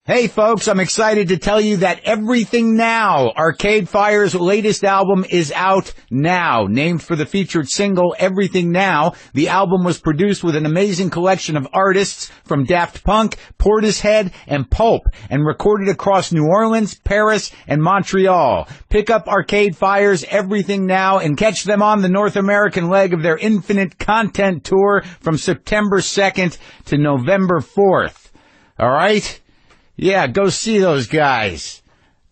Hey folks, I'm excited to tell you that Everything Now, Arcade Fire's latest album, is out now. Named for the featured single, Everything Now, the album was produced with an amazing collection of artists from Daft Punk, Portishead, and Pulp, and recorded across New Orleans, Paris, and Montreal. Pick up Arcade Fire's Everything Now and catch them on the North American leg of their Infinite Content Tour from September 2nd to November 4th. All right? Yeah, go see those guys.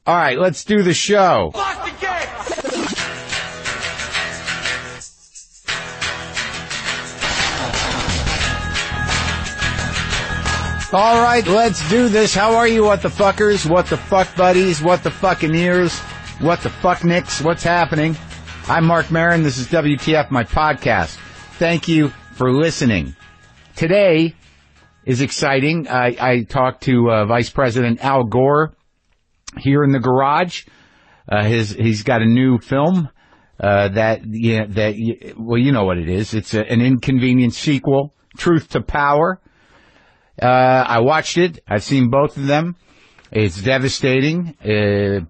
All right, let's do the show. Lock the gate! All right, let's do this. How are you, what the fuckers? What the fuck buddies? What the fucking ears? What the fuck nicks? What's happening? I'm Marc Maron. This is WTF, my podcast. Thank you for listening. Today is exciting. I talked to Vice President Al Gore here in the garage. He's got a new film well, you know what it is. It's an inconvenient sequel, Truth to Power. I watched it. I've seen both of them. It's devastating,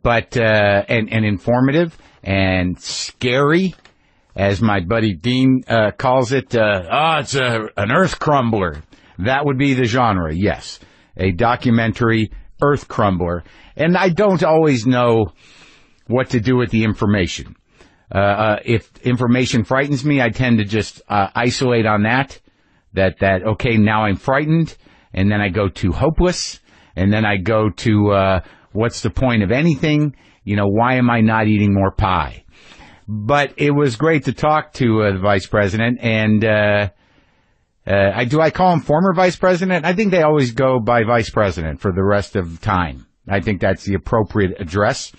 but informative and scary, as my buddy Dean calls it. It's an earth crumbler. That would be the genre, yes. A documentary earth crumbler. And I don't always know what to do with the information. If information frightens me, I tend to just isolate on that, okay, now I'm frightened, and then I go to hopeless, and then I go to what's the point of anything? You know, why am I not eating more pie? But it was great to talk to the Vice President, and I call him former Vice President? I think they always go by Vice President for the rest of time. I think that's the appropriate address.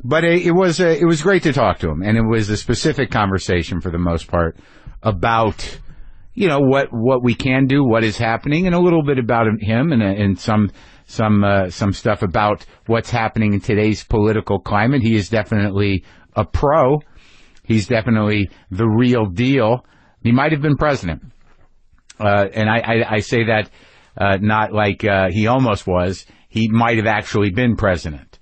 But it was great to talk to him, and it was a specific conversation for the most part about, you know, what we can do, what is happening, and a little bit about him, and some stuff about what's happening in today's political climate. He is definitely a pro. He's definitely the real deal. He might have been president. And I say that not like he almost was. He might have actually been president.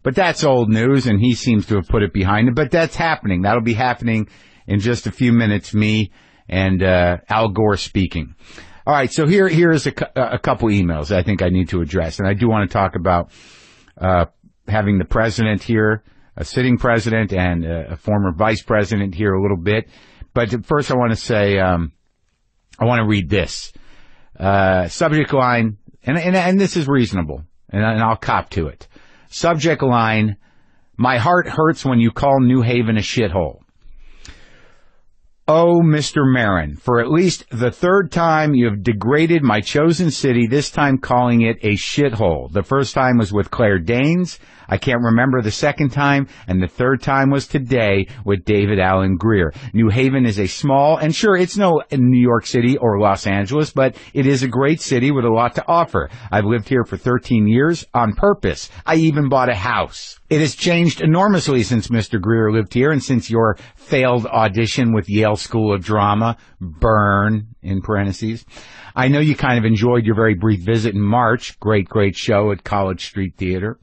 But that's old news, and he seems to have put it behind him. But that's happening. That'll be happening in just a few minutes, me and Al Gore speaking. All right, so here is a couple emails I think I need to address. And I do want to talk about having the president here, a sitting president, and a former vice president here a little bit. But first I want to say I want to read this. Subject line, and this is reasonable, and I'll cop to it. Subject line, my heart hurts when you call New Haven a shithole. Oh, Mr. Maron, for at least the third time you have degraded my chosen city, this time calling it a shithole. The first time was with Claire Danes. I can't remember the second time, and the third time was today with David Allen Greer. New Haven is a small, and sure, it's no New York City or Los Angeles, but it is a great city with a lot to offer. I've lived here for 13 years on purpose. I even bought a house. It has changed enormously since Mr. Greer lived here and since your failed audition with Yale School of Drama, burn, in parentheses. I know you kind of enjoyed your very brief visit in March. Great show at College Street Theater.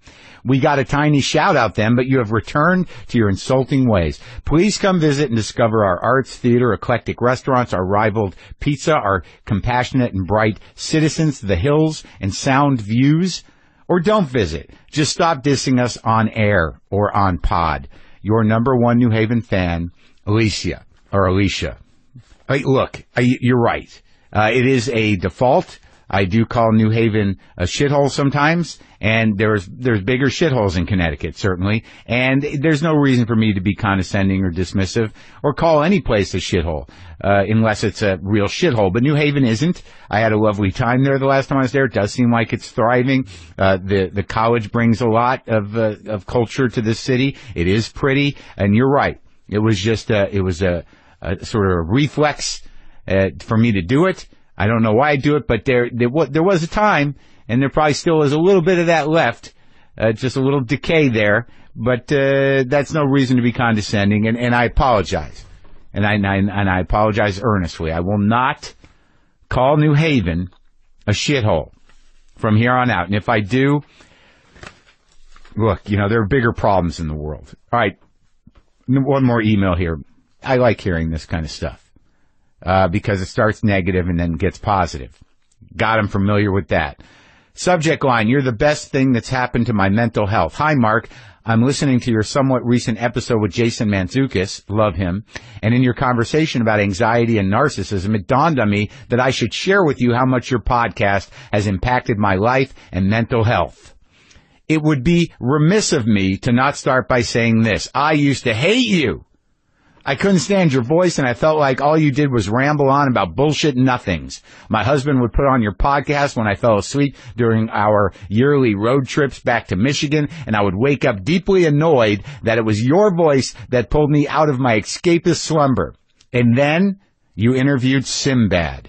We got a tiny shout out then, but you have returned to your insulting ways. Please come visit and discover our arts, theater, eclectic restaurants, our rivaled pizza, our compassionate and bright citizens, the hills and sound views. Or don't visit. Just stop dissing us on air or on pod. Your number one New Haven fan, Alicia. Look, you're right. It is a default. I do call New Haven a shithole sometimes, and there's bigger shitholes in Connecticut, certainly, and there's no reason for me to be condescending or dismissive or call any place a shithole, unless it's a real shithole. But New Haven isn't. I had a lovely time there the last time I was there. It does seem like it's thriving. The college brings a lot of culture to this city. It is pretty, and you're right. It was just it was a sort of reflex for me to do it. I don't know why I do it, but there was a time, and there probably still is a little bit of that left, just a little decay there, but that's no reason to be condescending, and I apologize. And I apologize earnestly. I will not call New Haven a shithole. from here on out. And if I do, look, there are bigger problems in the world. All right, one more email here. I like hearing this kind of stuff because it starts negative and then gets positive. God, I'm familiar with that. Subject line, you're the best thing that's happened to my mental health. Hi, Mark. I'm listening to your somewhat recent episode with Jason Mantzoukas, love him, and in your conversation about anxiety and narcissism, it dawned on me that I should share with you how much your podcast has impacted my life and mental health. It would be remiss of me to not start by saying this. I used to hate you. I couldn't stand your voice, and I felt like all you did was ramble on about bullshit nothings. My husband would put on your podcast when I fell asleep during our yearly road trips back to Michigan, and I would wake up deeply annoyed that it was your voice that pulled me out of my escapist slumber. And then you interviewed Sinbad.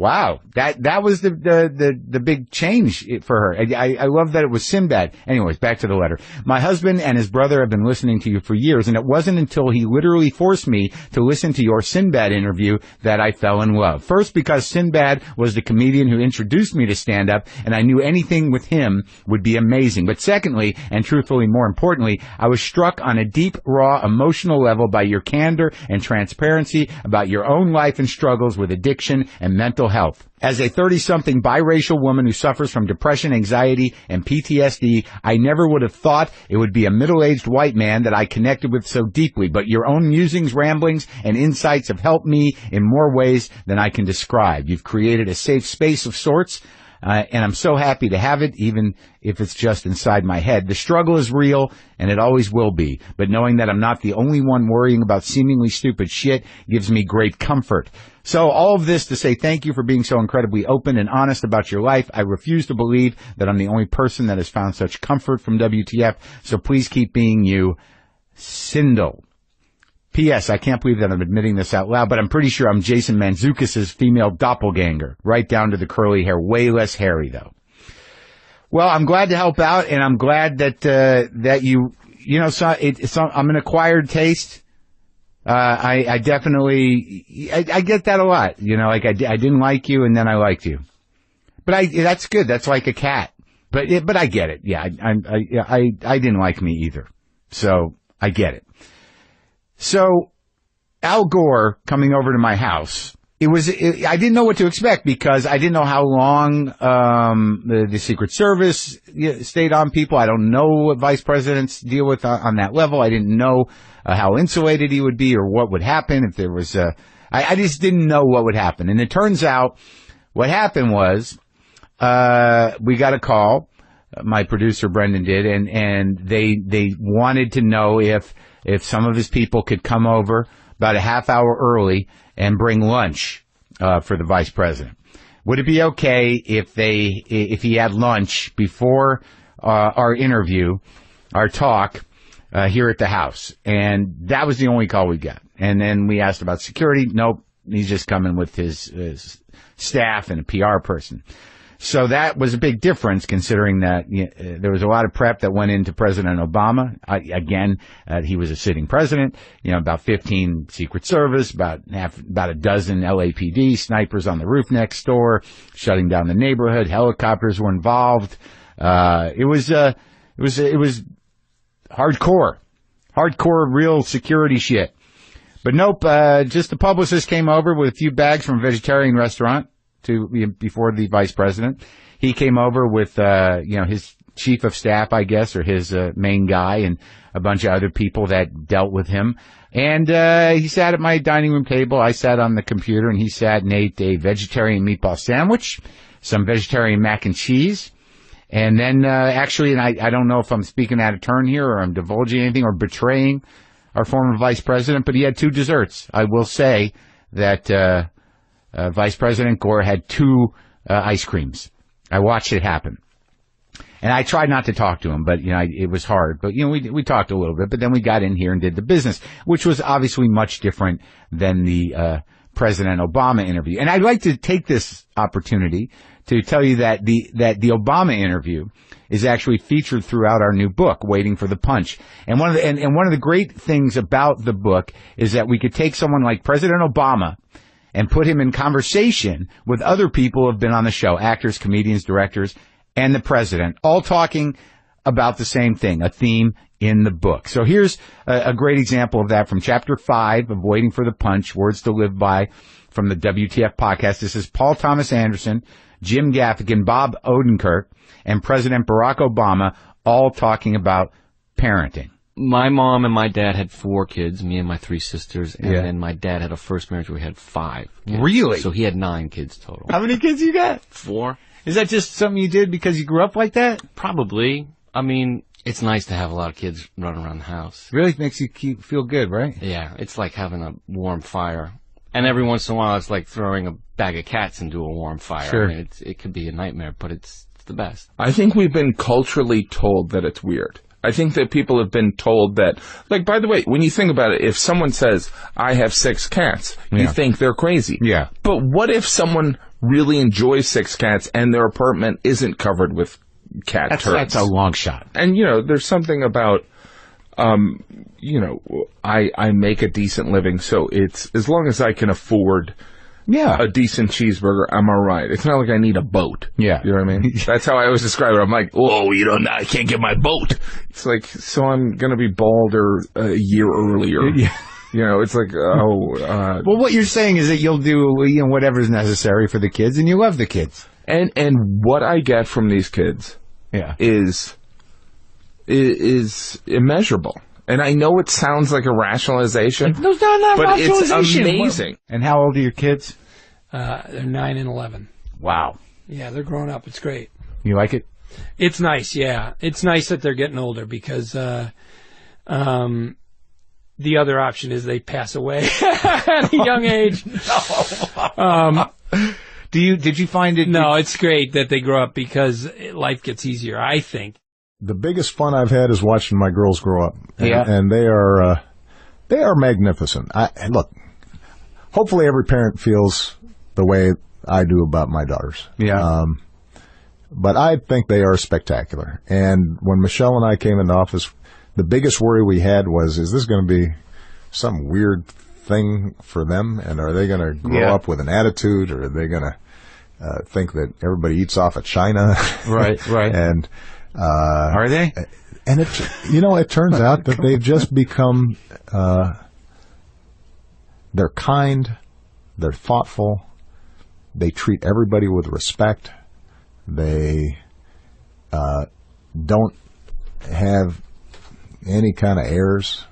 Wow, that was the big change for her. I love that it was Sinbad. Anyways, back to the letter. My husband and his brother have been listening to you for years, and it wasn't until he literally forced me to listen to your Sinbad interview that I fell in love. First, because Sinbad was the comedian who introduced me to stand-up, and I knew anything with him would be amazing. But secondly, and truthfully more importantly, I was struck on a deep, raw, emotional level by your candor and transparency about your own life and struggles with addiction and mental health. As a 30-something biracial woman who suffers from depression, anxiety, and PTSD, I never would have thought it would be a middle-aged white man that I connected with so deeply, but your own musings, ramblings, and insights have helped me in more ways than I can describe. You've created a safe space of sorts, and I'm so happy to have it, even if it's just inside my head. The struggle is real, and it always will be, but knowing that I'm not the only one worrying about seemingly stupid shit gives me great comfort. So all of this to say thank you for being so incredibly open and honest about your life. I refuse to believe that I'm the only person that has found such comfort from WTF, so please keep being you, Sindel. P.S. I can't believe that I'm admitting this out loud, but I'm pretty sure I'm Jason Mantzoukas' female doppelganger, right down to the curly hair, way less hairy, though. Well, I'm glad to help out, and I'm glad that I'm an acquired taste. I definitely, I get that a lot. I didn't like you and then I liked you. But that's good. That's like a cat. But I get it. Yeah. I didn't like me either. So I get it. So Al Gore coming over to my house, I didn't know what to expect because I didn't know how long, the Secret Service stayed on people. I don't know what vice presidents deal with on that level. I didn't know how insulated he would be or what would happen if there was I just didn't know what would happen. And it turns out what happened was, we got a call, my producer Brendan did, and they wanted to know if some of his people could come over about a half hour early and bring lunch, for the vice president. Would it be okay if he had lunch before, our interview, our talk, here at the house? And that was the only call we got. And then we asked about security. Nope. He's just coming with his staff and a PR person. So that was a big difference considering that there was a lot of prep that went into President Obama. He was a sitting president, about 15 Secret Service, about a dozen LAPD, snipers on the roof next door, shutting down the neighborhood, helicopters were involved. It was hardcore real security shit. But nope, just the publicist came over with a few bags from a vegetarian restaurant before the vice president. He came over with, his chief of staff, I guess, or his main guy and a bunch of other people that dealt with him. And he sat at my dining room table. I sat on the computer, and he sat and ate a vegetarian meatball sandwich, some vegetarian mac and cheese. And then, and I don't know if I'm speaking out of turn here or I'm divulging anything or betraying our former vice president, but he had two desserts. I will say that Vice President Gore had two ice creams. I watched it happen. And I tried not to talk to him, but, it was hard. But, we talked a little bit, but then we got in here and did the business, which was obviously much different than the President Obama interview. And I'd like to take this opportunity to tell you that the Obama interview is actually featured throughout our new book, Waiting for the Punch. And one of the great things about the book is that we could take someone like President Obama and put him in conversation with other people who have been on the show, actors, comedians, directors, and the president, all talking about the same thing, a theme in the book. So here's a great example of that from Chapter 5 of Waiting for the Punch, Words to Live By, from the WTF podcast. This is Paul Thomas Anderson, Jim Gaffigan, Bob Odenkirk, and President Barack Obama all talking about parenting. My mom and my dad had 4 kids, me and my 3 sisters, and then my dad had a first marriage where we had 5 kids. Really? So he had 9 kids total. How many kids you got? 4. Is that just something you did because you grew up like that? Probably. I mean, it's nice to have a lot of kids running around the house. Really makes you feel good, right? Yeah, it's like having a warm fire. And every once in a while, it's like throwing a bag of cats into a warm fire. Sure. I mean, it could be a nightmare, but it's the best. I think we've been culturally told that it's weird. I think that people have been told that, like, by the way, when you think about it, if someone says, I have 6 cats, you think they're crazy. Yeah. But what if someone really enjoys 6 cats and their apartment isn't covered with cat turds? That's a long shot. And, there's something about, I make a decent living, so it's, as long as I can afford a decent cheeseburger, I'm all right. It's not like I need a boat. Yeah. You know what I mean? That's how I always describe it. I'm like, whoa, I can't get my boat. It's like, so I'm going to be balder a year earlier. Yeah. It's like, well, what you're saying is that you'll do, whatever's necessary for the kids, and you love the kids. And what I get from these kids is immeasurable. And I know it sounds like a rationalization, No, not but rationalization. It's amazing. And how old are your kids? They're 9 and 11. Wow. Yeah, they're growing up. It's great. You like it? It's nice, yeah. It's nice that they're getting older because the other option is they pass away at a young age. Did you find it? No, it's great that they grow up because life gets easier, I think. The biggest fun I've had is watching my girls grow up, and they are magnificent. Look, hopefully every parent feels the way I do about my daughters. Yeah. But I think they are spectacular. And when Michelle and I came into office, the biggest worry we had was, is this going to be some weird thing for them? And are they going to grow up with an attitude, or are they going to think that everybody eats off of China? Right. And are they? And it turns out that they've just become, they're kind, they're thoughtful, they treat everybody with respect, they don't have any kind of airs,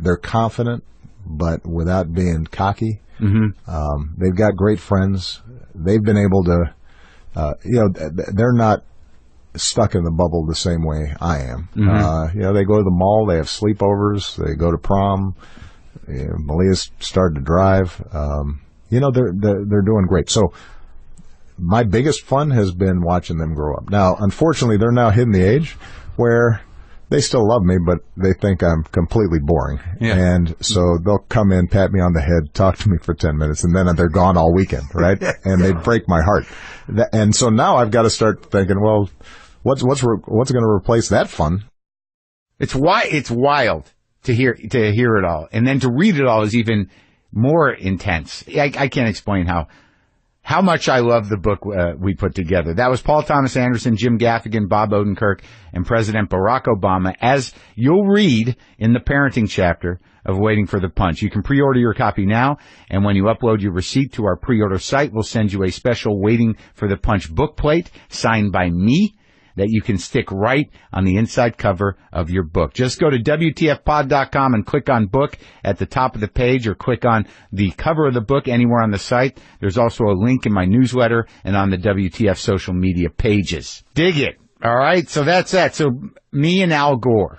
they're confident, but without being cocky. Mm-hmm. They've got great friends. They've been able to, they're not stuck in the bubble the same way I am. Mm-hmm. They go to the mall, they have sleepovers, they go to prom. Malia's started to drive. They're doing great. So my biggest fun has been watching them grow up. Now, unfortunately, they're now hitting the age where they still love me, but they think I'm completely boring. Yeah. And so they'll come in, pat me on the head, talk to me for 10 minutes, and then they're gone all weekend, right? And they break my heart. And so now I've got to start thinking, well, what's going to replace that fun? It's wild to hear it all, and then to read it all is even more intense. I can't explain how much I love the book we put together. That was Paul Thomas Anderson, Jim Gaffigan, Bob Odenkirk, and President Barack Obama, as you'll read in the parenting chapter of Waiting for the Punch. You can pre-order your copy now, and when you upload your receipt to our pre-order site, we'll send you a special Waiting for the Punch book plate signed by me that you can stick right on the inside cover of your book. Just go to WTFpod.com and click on book at the top of the page, or click on the cover of the book anywhere on the site. There's also a link in my newsletter and on the WTF social media pages. Dig it. All right. So that's that. So me and Al Gore.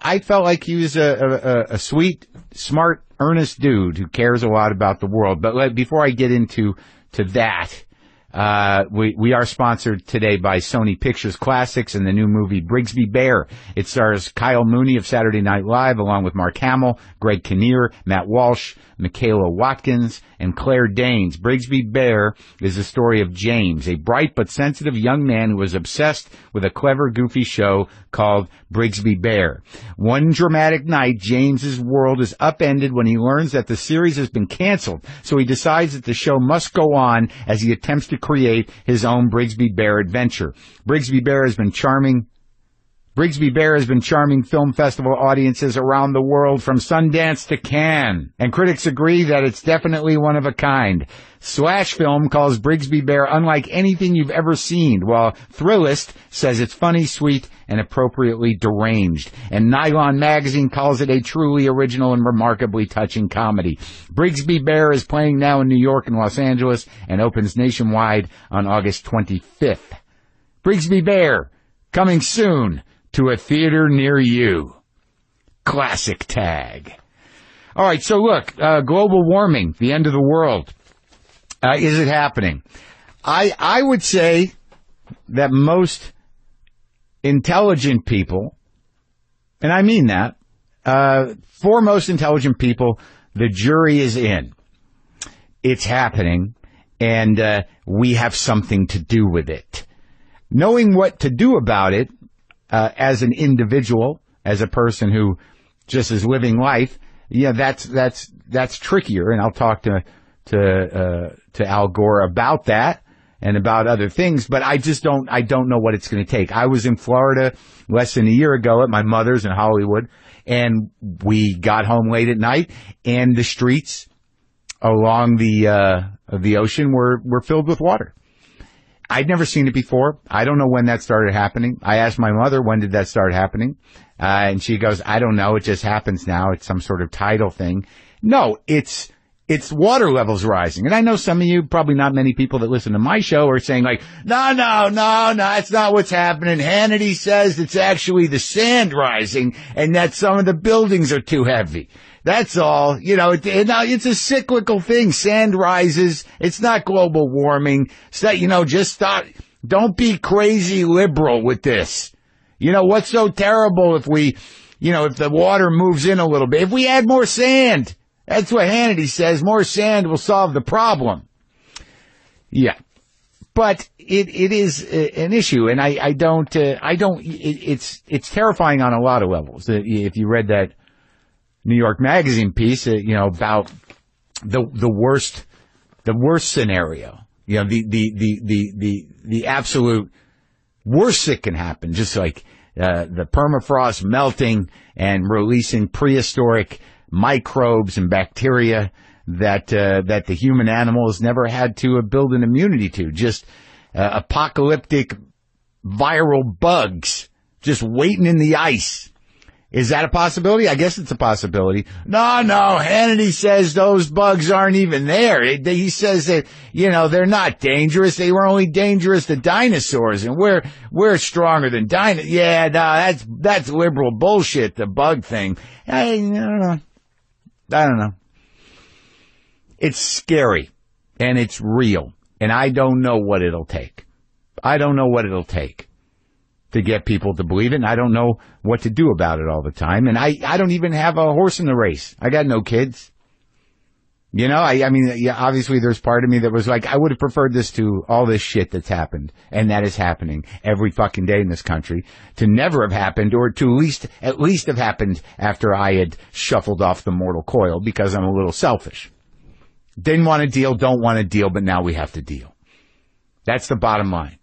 I felt like he was a sweet, smart, earnest dude who cares a lot about the world. But before I get into that, We are sponsored today by Sony Pictures Classics and the new movie Brigsby Bear. It stars Kyle Mooney of Saturday Night Live along with Mark Hamill, Greg Kinnear, Matt Walsh, Michaela Watkins, and Claire Danes. Brigsby Bear is the story of James, a bright but sensitive young man who was obsessed with a clever, goofy show called Brigsby Bear. One dramatic night, James's world is upended when he learns that the series has been canceled, so he decides that the show must go on as he attempts to create his own Brigsby Bear adventure. Brigsby Bear has been charming film festival audiences around the world from Sundance to Cannes, and critics agree that it's definitely one of a kind. Slash Film calls Brigsby Bear unlike anything you've ever seen, while Thrillist says it's funny, sweet, and appropriately deranged. And Nylon Magazine calls it a truly original and remarkably touching comedy. Brigsby Bear is playing now in New York and Los Angeles and opens nationwide on August 25th. Brigsby Bear, coming soon to a theater near you. Classic tag. All right, so look, global warming, the end of the world. Is it happening? I would say that most intelligent people, and I mean that, for most intelligent people, the jury is in. It's happening, and we have something to do with it. Knowing what to do about it, as an individual, as a person who just is living life, yeah, that's trickier, and I'll talk to Al Gore about that and about other things, but I don't know what it's going to take. I was in Florida less than a year ago at my mother's in Hollywood, and we got home late at night, and the streets along the ocean were filled with water. I'd never seen it before. I don't know when that started happening. I asked my mother, when did that start happening? And she goes, I don't know. It just happens now. It's some sort of tidal thing. No, it's water levels rising. And I know some of you, probably not many people that listen to my show, are saying like, no, that's not what's happening. Hannity says it's actually the sand rising and that some of the buildings are too heavy. That's all. You know, it's a cyclical thing. Sand rises. It's not global warming. So, just stop. Don't be crazy liberal with this. What's so terrible if if the water moves in a little bit? If we add more sand, that's what Hannity says. More sand will solve the problem. Yeah. But it is an issue, and it's terrifying on a lot of levels. If you read that New York Magazine piece, about the worst scenario, the absolute worst that can happen, just like the permafrost melting and releasing prehistoric microbes and bacteria that the human animal has never had to build an immunity to, just apocalyptic viral bugs just waiting in the ice. Is that a possibility? I guess it's a possibility. No, Hannity says those bugs aren't even there. He says that, they're not dangerous. They were only dangerous to dinosaurs, and we're stronger than dinosaurs. Yeah, no, that's liberal bullshit, the bug thing. I don't know. It's scary, and it's real, and I don't know what it'll take. To get people to believe it, and I don't know what to do about it all the time. And I don't even have a horse in the race. I got no kids. Obviously there's part of me that was like, I would have preferred this to all this shit that's happened, and that is happening every fucking day in this country, to never have happened, or to at least have happened after I had shuffled off the mortal coil, because I'm a little selfish. Didn't want to deal, don't want to deal, but now we have to deal. That's the bottom line.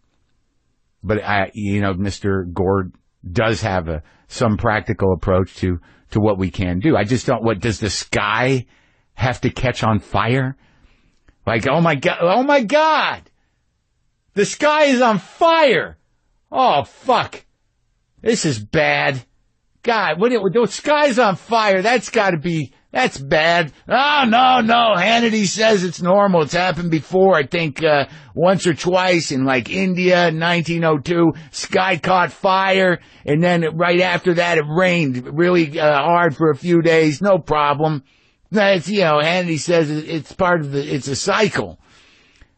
But Mr. Gore does have some practical approach to what we can do. I just don't. What does the sky have to catch on fire? Like, oh my God, the sky is on fire. Oh fuck, this is bad. God, the sky's on fire. That's bad. Oh, no. Hannity says it's normal. It's happened before. I think, once or twice in like India in 1902, sky caught fire. And then right after that, it rained really, hard for a few days. No problem. It's, Hannity says it's part of it's a cycle.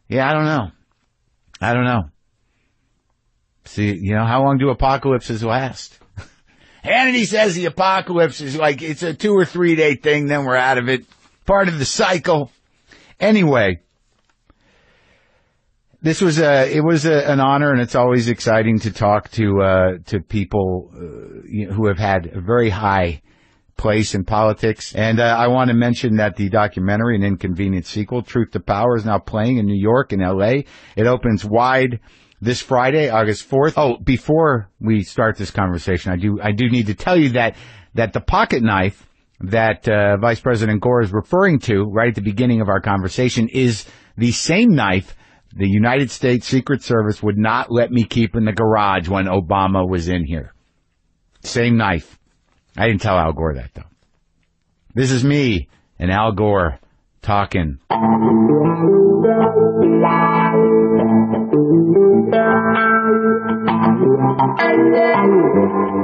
Yeah, I don't know. I don't know. See, how long do apocalypses last? Hannity says the apocalypse is like, it's a 2 or 3 day thing, then we're out of it. Part of the cycle. Anyway, it was an honor, and it's always exciting to talk to people who have had a very high place in politics. And I want to mention that the documentary, An Inconvenient Sequel, Truth to Power, is now playing in New York and L.A. It opens wide this Friday, August 4th. Oh, before we start this conversation, I do need to tell you that the pocket knife that Vice President Gore is referring to right at the beginning of our conversation is the same knife the United States Secret Service would not let me keep in the garage when Obama was in here. Same knife. I didn't tell Al Gore that, though. This is me and Al Gore talking.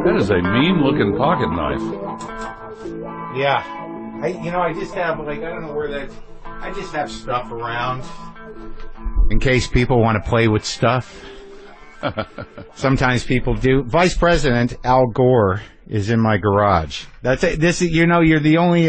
That is a mean-looking pocket knife. Yeah. I just have, I don't know where that... I just have stuff around in case people want to play with stuff. Sometimes people do. Vice President Al Gore is in my garage. That's it. You're the only,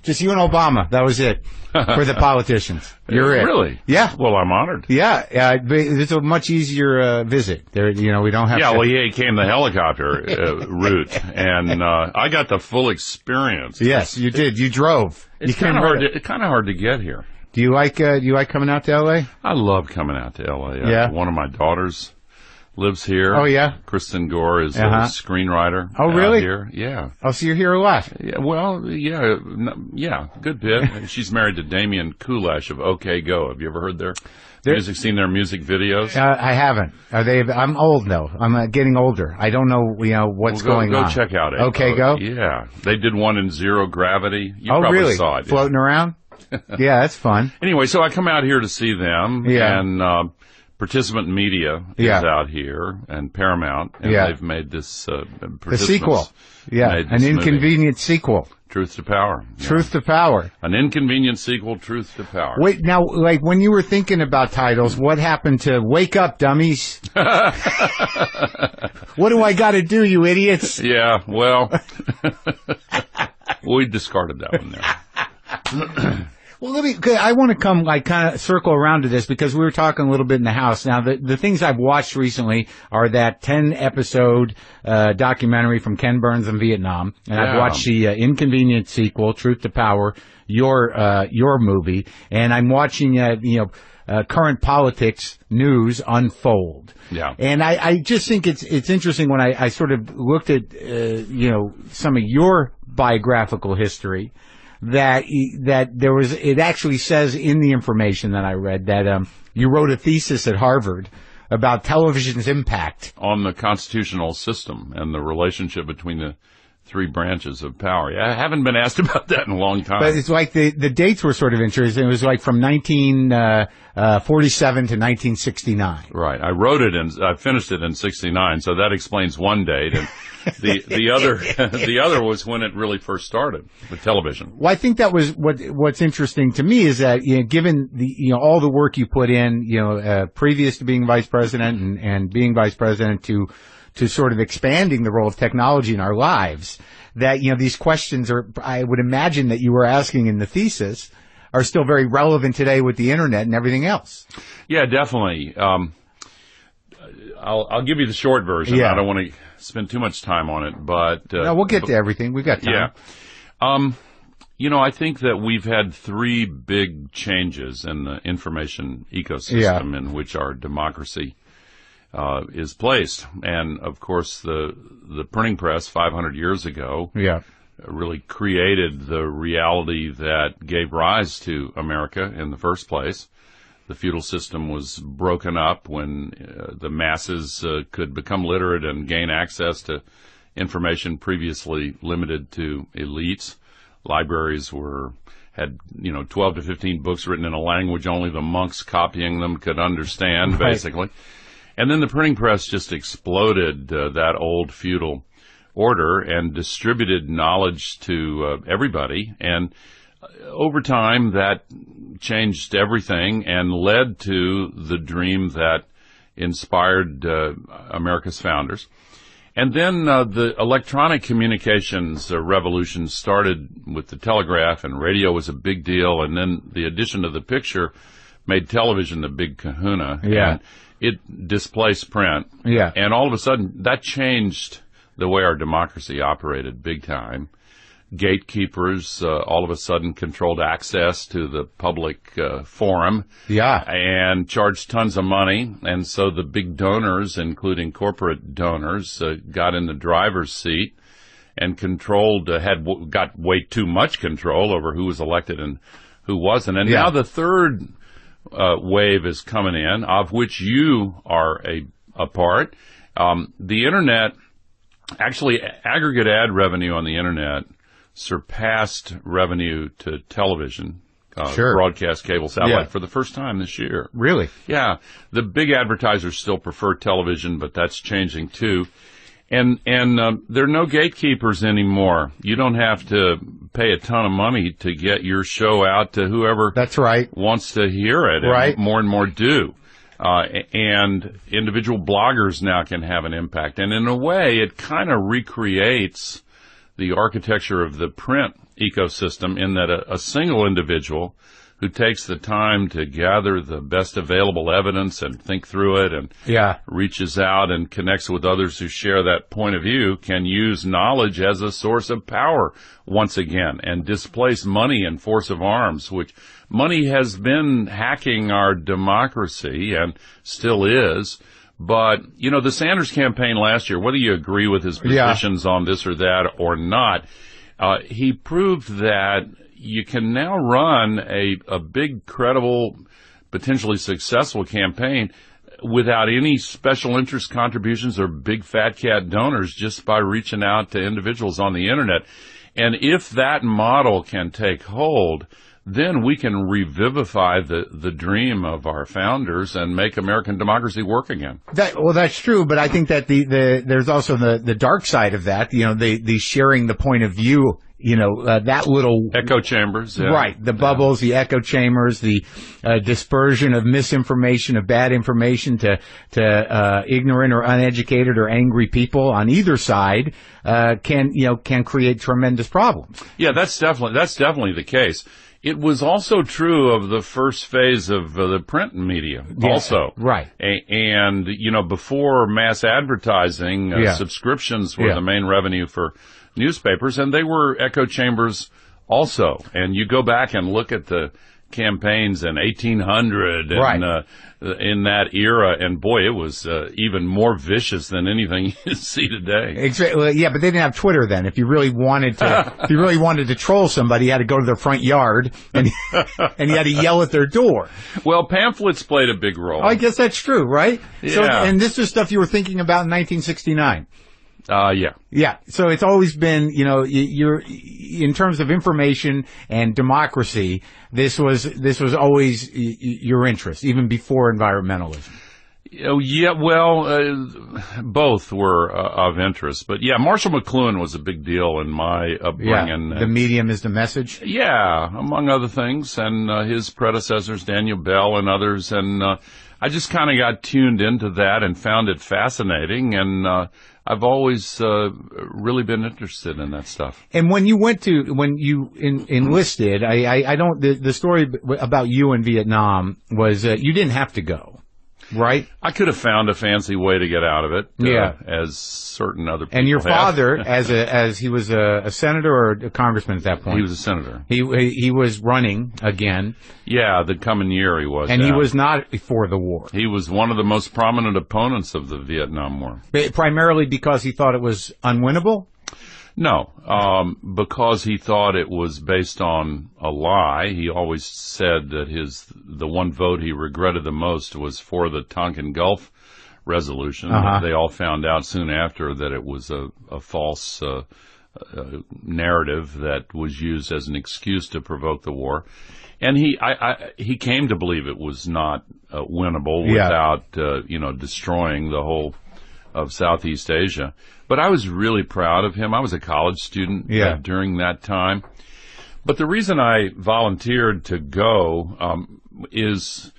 just you and Obama. That was it for the politicians. You're it. Really? Yeah. Well, I'm honored. Yeah. It's a much easier visit. There, we don't have. Yeah. Well, he came the helicopter route, and I got the full experience. Yes, you did. You drove. It's kind of hard. It's kind of hard to get here. Do you like coming out to L.A.? I love coming out to L.A. Yeah. One of my daughters lives here. Oh, yeah? Kristen Gore is a screenwriter. Oh, really? Here. Yeah. Oh, so you're here a lot. Yeah, well, yeah, good bit. She's married to Damian Kulash of OK Go. Have you ever heard their music videos? I haven't. Are they? I'm old though. I'm getting older. I don't know. What's going on. Go check out it. OK Go. Yeah, they did one in zero gravity. You probably really? Saw it. Floating around. Yeah, that's fun. Anyway, so I come out here to see them. Yeah. And Participant Media is out here, and Paramount, and they've made this the sequel. Yeah, an inconvenient sequel. Truth to Power. Truth to Power. An inconvenient sequel, Truth to Power. Wait, now, when you were thinking about titles, what happened to Wake Up, Dummies? What do I got to do, you idiots? Yeah, well, we discarded that one there. Well, I want to come, kind of circle around to this because we were talking a little bit in the house. Now, the things I've watched recently are that 10-episode documentary from Ken Burns in Vietnam. And I've watched the Inconvenient Sequel, Truth to Power, your movie. And I'm watching, current politics news unfold. Yeah. And I just think it's interesting when I sort of looked at, some of your biographical history. That there was, it actually says in the information that I read that you wrote a thesis at Harvard about television's impact on the constitutional system and the relationship between the three branches of power. I haven't been asked about that in a long time. But it's like the dates were sort of interesting. It was like from 1947 to 1969. Right. I wrote it and I finished it in 69, so that explains one date. And the other was when it really first started with television. Well, I think that was what's interesting to me is that given the all the work you put in previous to being vice president and being vice president to sort of expanding the role of technology in our lives, that these questions I would imagine that you were asking in the thesis are still very relevant today with the internet and everything else. Yeah, definitely. I'll give you the short version. Yeah. I don't want to spend too much time on it, but no, we'll get to everything. We've got time. Yeah. I think that we've had three big changes in the information ecosystem in which our democracy is placed. And of course, the printing press 500 years ago really created the reality that gave rise to America in the first place. The feudal system was broken up when the masses could become literate and gain access to information previously limited to elites. Libraries had 12 to 15 books written in a language only the monks copying them could understand, basically. And then the printing press just exploded that old feudal order and distributed knowledge to everybody. And over time, that changed everything and led to the dream that inspired America's founders. And then the electronic communications revolution started with the telegraph, and radio was a big deal. And then the addition of the picture made television the big kahuna. Yeah. And it displaced print. Yeah. And all of a sudden, that changed the way our democracy operated big time. Gatekeepers all of a sudden controlled access to the public forum. Yeah. And charged tons of money. And so the big donors, including corporate donors, got in the driver's seat and got way too much control over who was elected and who wasn't. And now the third wave is coming in, of which you are a part. The Internet, actually, aggregate ad revenue on the Internet surpassed revenue to television, broadcast cable satellite, for the first time this year. Really? Yeah. The big advertisers still prefer television, but that's changing too. And there are no gatekeepers anymore. You don't have to pay a ton of money to get your show out to whoever That's right. wants to hear it. Right. And more and more do. And individual bloggers now can have an impact. And in a way, it kind of recreates the architecture of the print ecosystem in that a single individual who takes the time to gather the best available evidence and think through it and reaches out and connects with others who share that point of view can use knowledge as a source of power once again and displace money and force of arms, which money has been hacking our democracy and still is. But, you know, the Sanders campaign last year, whether you agree with his positions on this or that or not, he proved that you can now run a big, credible, potentially successful campaign without any special interest contributions or big fat cat donors, just by reaching out to individuals on the Internet. And if that model can take hold, then we can revivify the dream of our founders and make American democracy work again. That's true, but I think that there's also the dark side of that. You know, the sharing the point of view. You know, that little echo chambers, right? The bubbles, the echo chambers, the dispersion of misinformation, of bad information to ignorant or uneducated or angry people on either side can create tremendous problems. Yeah, that's definitely the case. It was also true of the first phase of the print media, also. Right. And, you know, before mass advertising, subscriptions were the main revenue for newspapers, and they were echo chambers also. And you go back and look at the campaigns in 1800 and in that era, and boy, it was even more vicious than anything you see today. Exactly. Well, yeah, but they didn't have Twitter then. If you really wanted to troll somebody, you had to go to their front yard and you had to yell at their door. Well, pamphlets played a big role. I guess that's true, right? Yeah. So, and this is stuff you were thinking about in 1969. Yeah. So it's always been, you know, you're in terms of information and democracy. This was always your interest, even before environmentalism. Oh, yeah. Well, both were of interest, but yeah, Marshall McLuhan was a big deal in my upbringing. Yeah. The medium is the message. Yeah, among other things, and his predecessors, Daniel Bell and others, and I just kind of got tuned into that and found it fascinating, and I've always really been interested in that stuff. And when you enlisted, I don't. The story about you in Vietnam was you didn't have to go, right? I could have found a fancy way to get out of it. As certain other people. And your have. father, as he was a senator or a congressman at that point. He was a senator. He was running again. Yeah, the coming year he was. And he was not for the war. He was one of the most prominent opponents of the Vietnam War. Primarily because he thought it was unwinnable? No, because he thought it was based on a lie. He always said that the one vote he regretted the most was for the Tonkin Gulf resolution. They all found out soon after that it was a false narrative that was used as an excuse to provoke the war. And he came to believe it was not winnable without destroying the whole of Southeast Asia. But I was really proud of him. I was a college student during that time. But the reason I volunteered to go is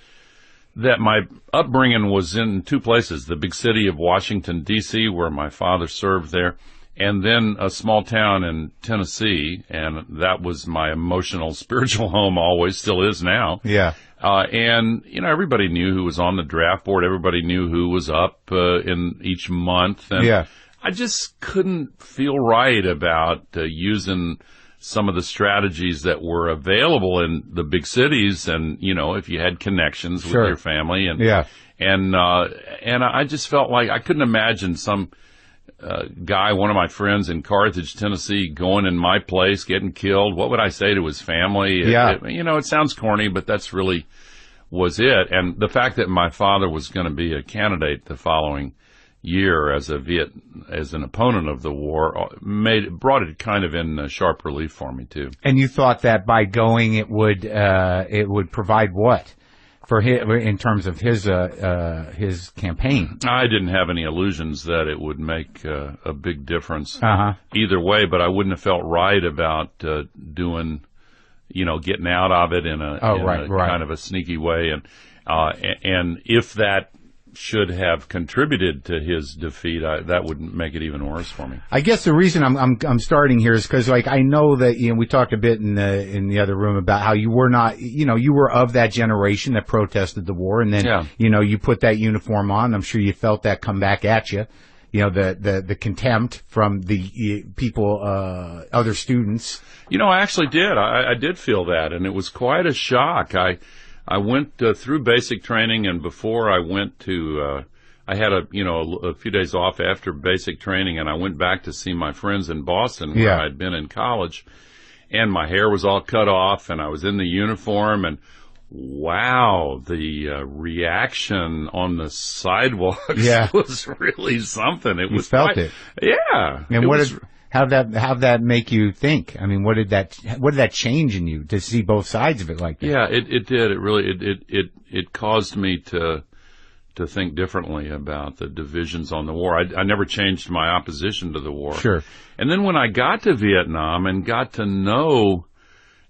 that my upbringing was in two places, the big city of Washington, D.C., where my father served there, and then a small town in Tennessee, and that was my emotional, spiritual home always, still is now. Yeah. And, everybody knew who was on the draft board. Everybody knew who was up in each month. And yeah. I just couldn't feel right about using some of the strategies that were available in the big cities, and if you had connections with your family, and I just felt like I couldn't imagine some guy, one of my friends in Carthage, Tennessee, going in my place, getting killed. What would I say to his family? Yeah. It sounds corny, but that's really was it. And the fact that my father was going to be a candidate the following year as an opponent of the war brought it kind of in sharp relief for me too. And you thought that by going it would provide what for him in terms of his campaign? I didn't have any illusions that it would make a big difference either way, but I wouldn't have felt right about doing, getting out of it in a kind of a sneaky way, and if that should have contributed to his defeat, that would make it even worse for me. I guess the reason I'm starting here is because I know that we talked a bit in the other room about how you were not you were of that generation that protested the war, and then you put that uniform on. I'm sure you felt that come back at you. The contempt from the people, other students. I actually did. I did feel that, and it was quite a shock. I went through basic training, and before I went to, I had a few days off after basic training, and I went back to see my friends in Boston where I'd been in college, and my hair was all cut off, and I was in the uniform, and wow, the reaction on the sidewalks was really something. It was felt it. Yeah. And how'd that make you think? I mean, what did that change in you to see both sides of it like that? Yeah, it did. It really it caused me to think differently about the divisions on the war. I never changed my opposition to the war. Sure. And then when I got to Vietnam and got to know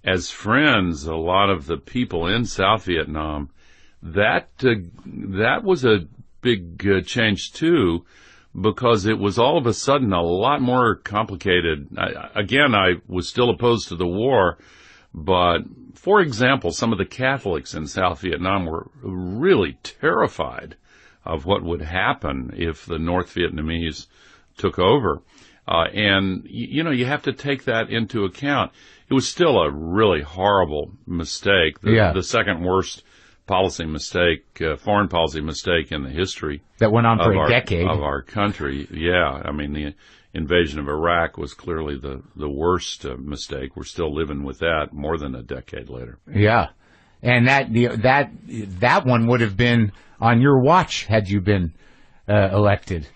as friends a lot of the people in South Vietnam, that was a big change too. Because it was all of a sudden a lot more complicated. I was still opposed to the war, but, for example, some of the Catholics in South Vietnam were really terrified of what would happen if the North Vietnamese took over. And, you have to take that into account. It was still a really horrible mistake. The second worst foreign policy mistake in the history. That went on for a decade. Of our country, yeah. I mean, the invasion of Iraq was clearly the worst mistake. We're still living with that more than a decade later. Yeah. And that one would have been on your watch had you been elected.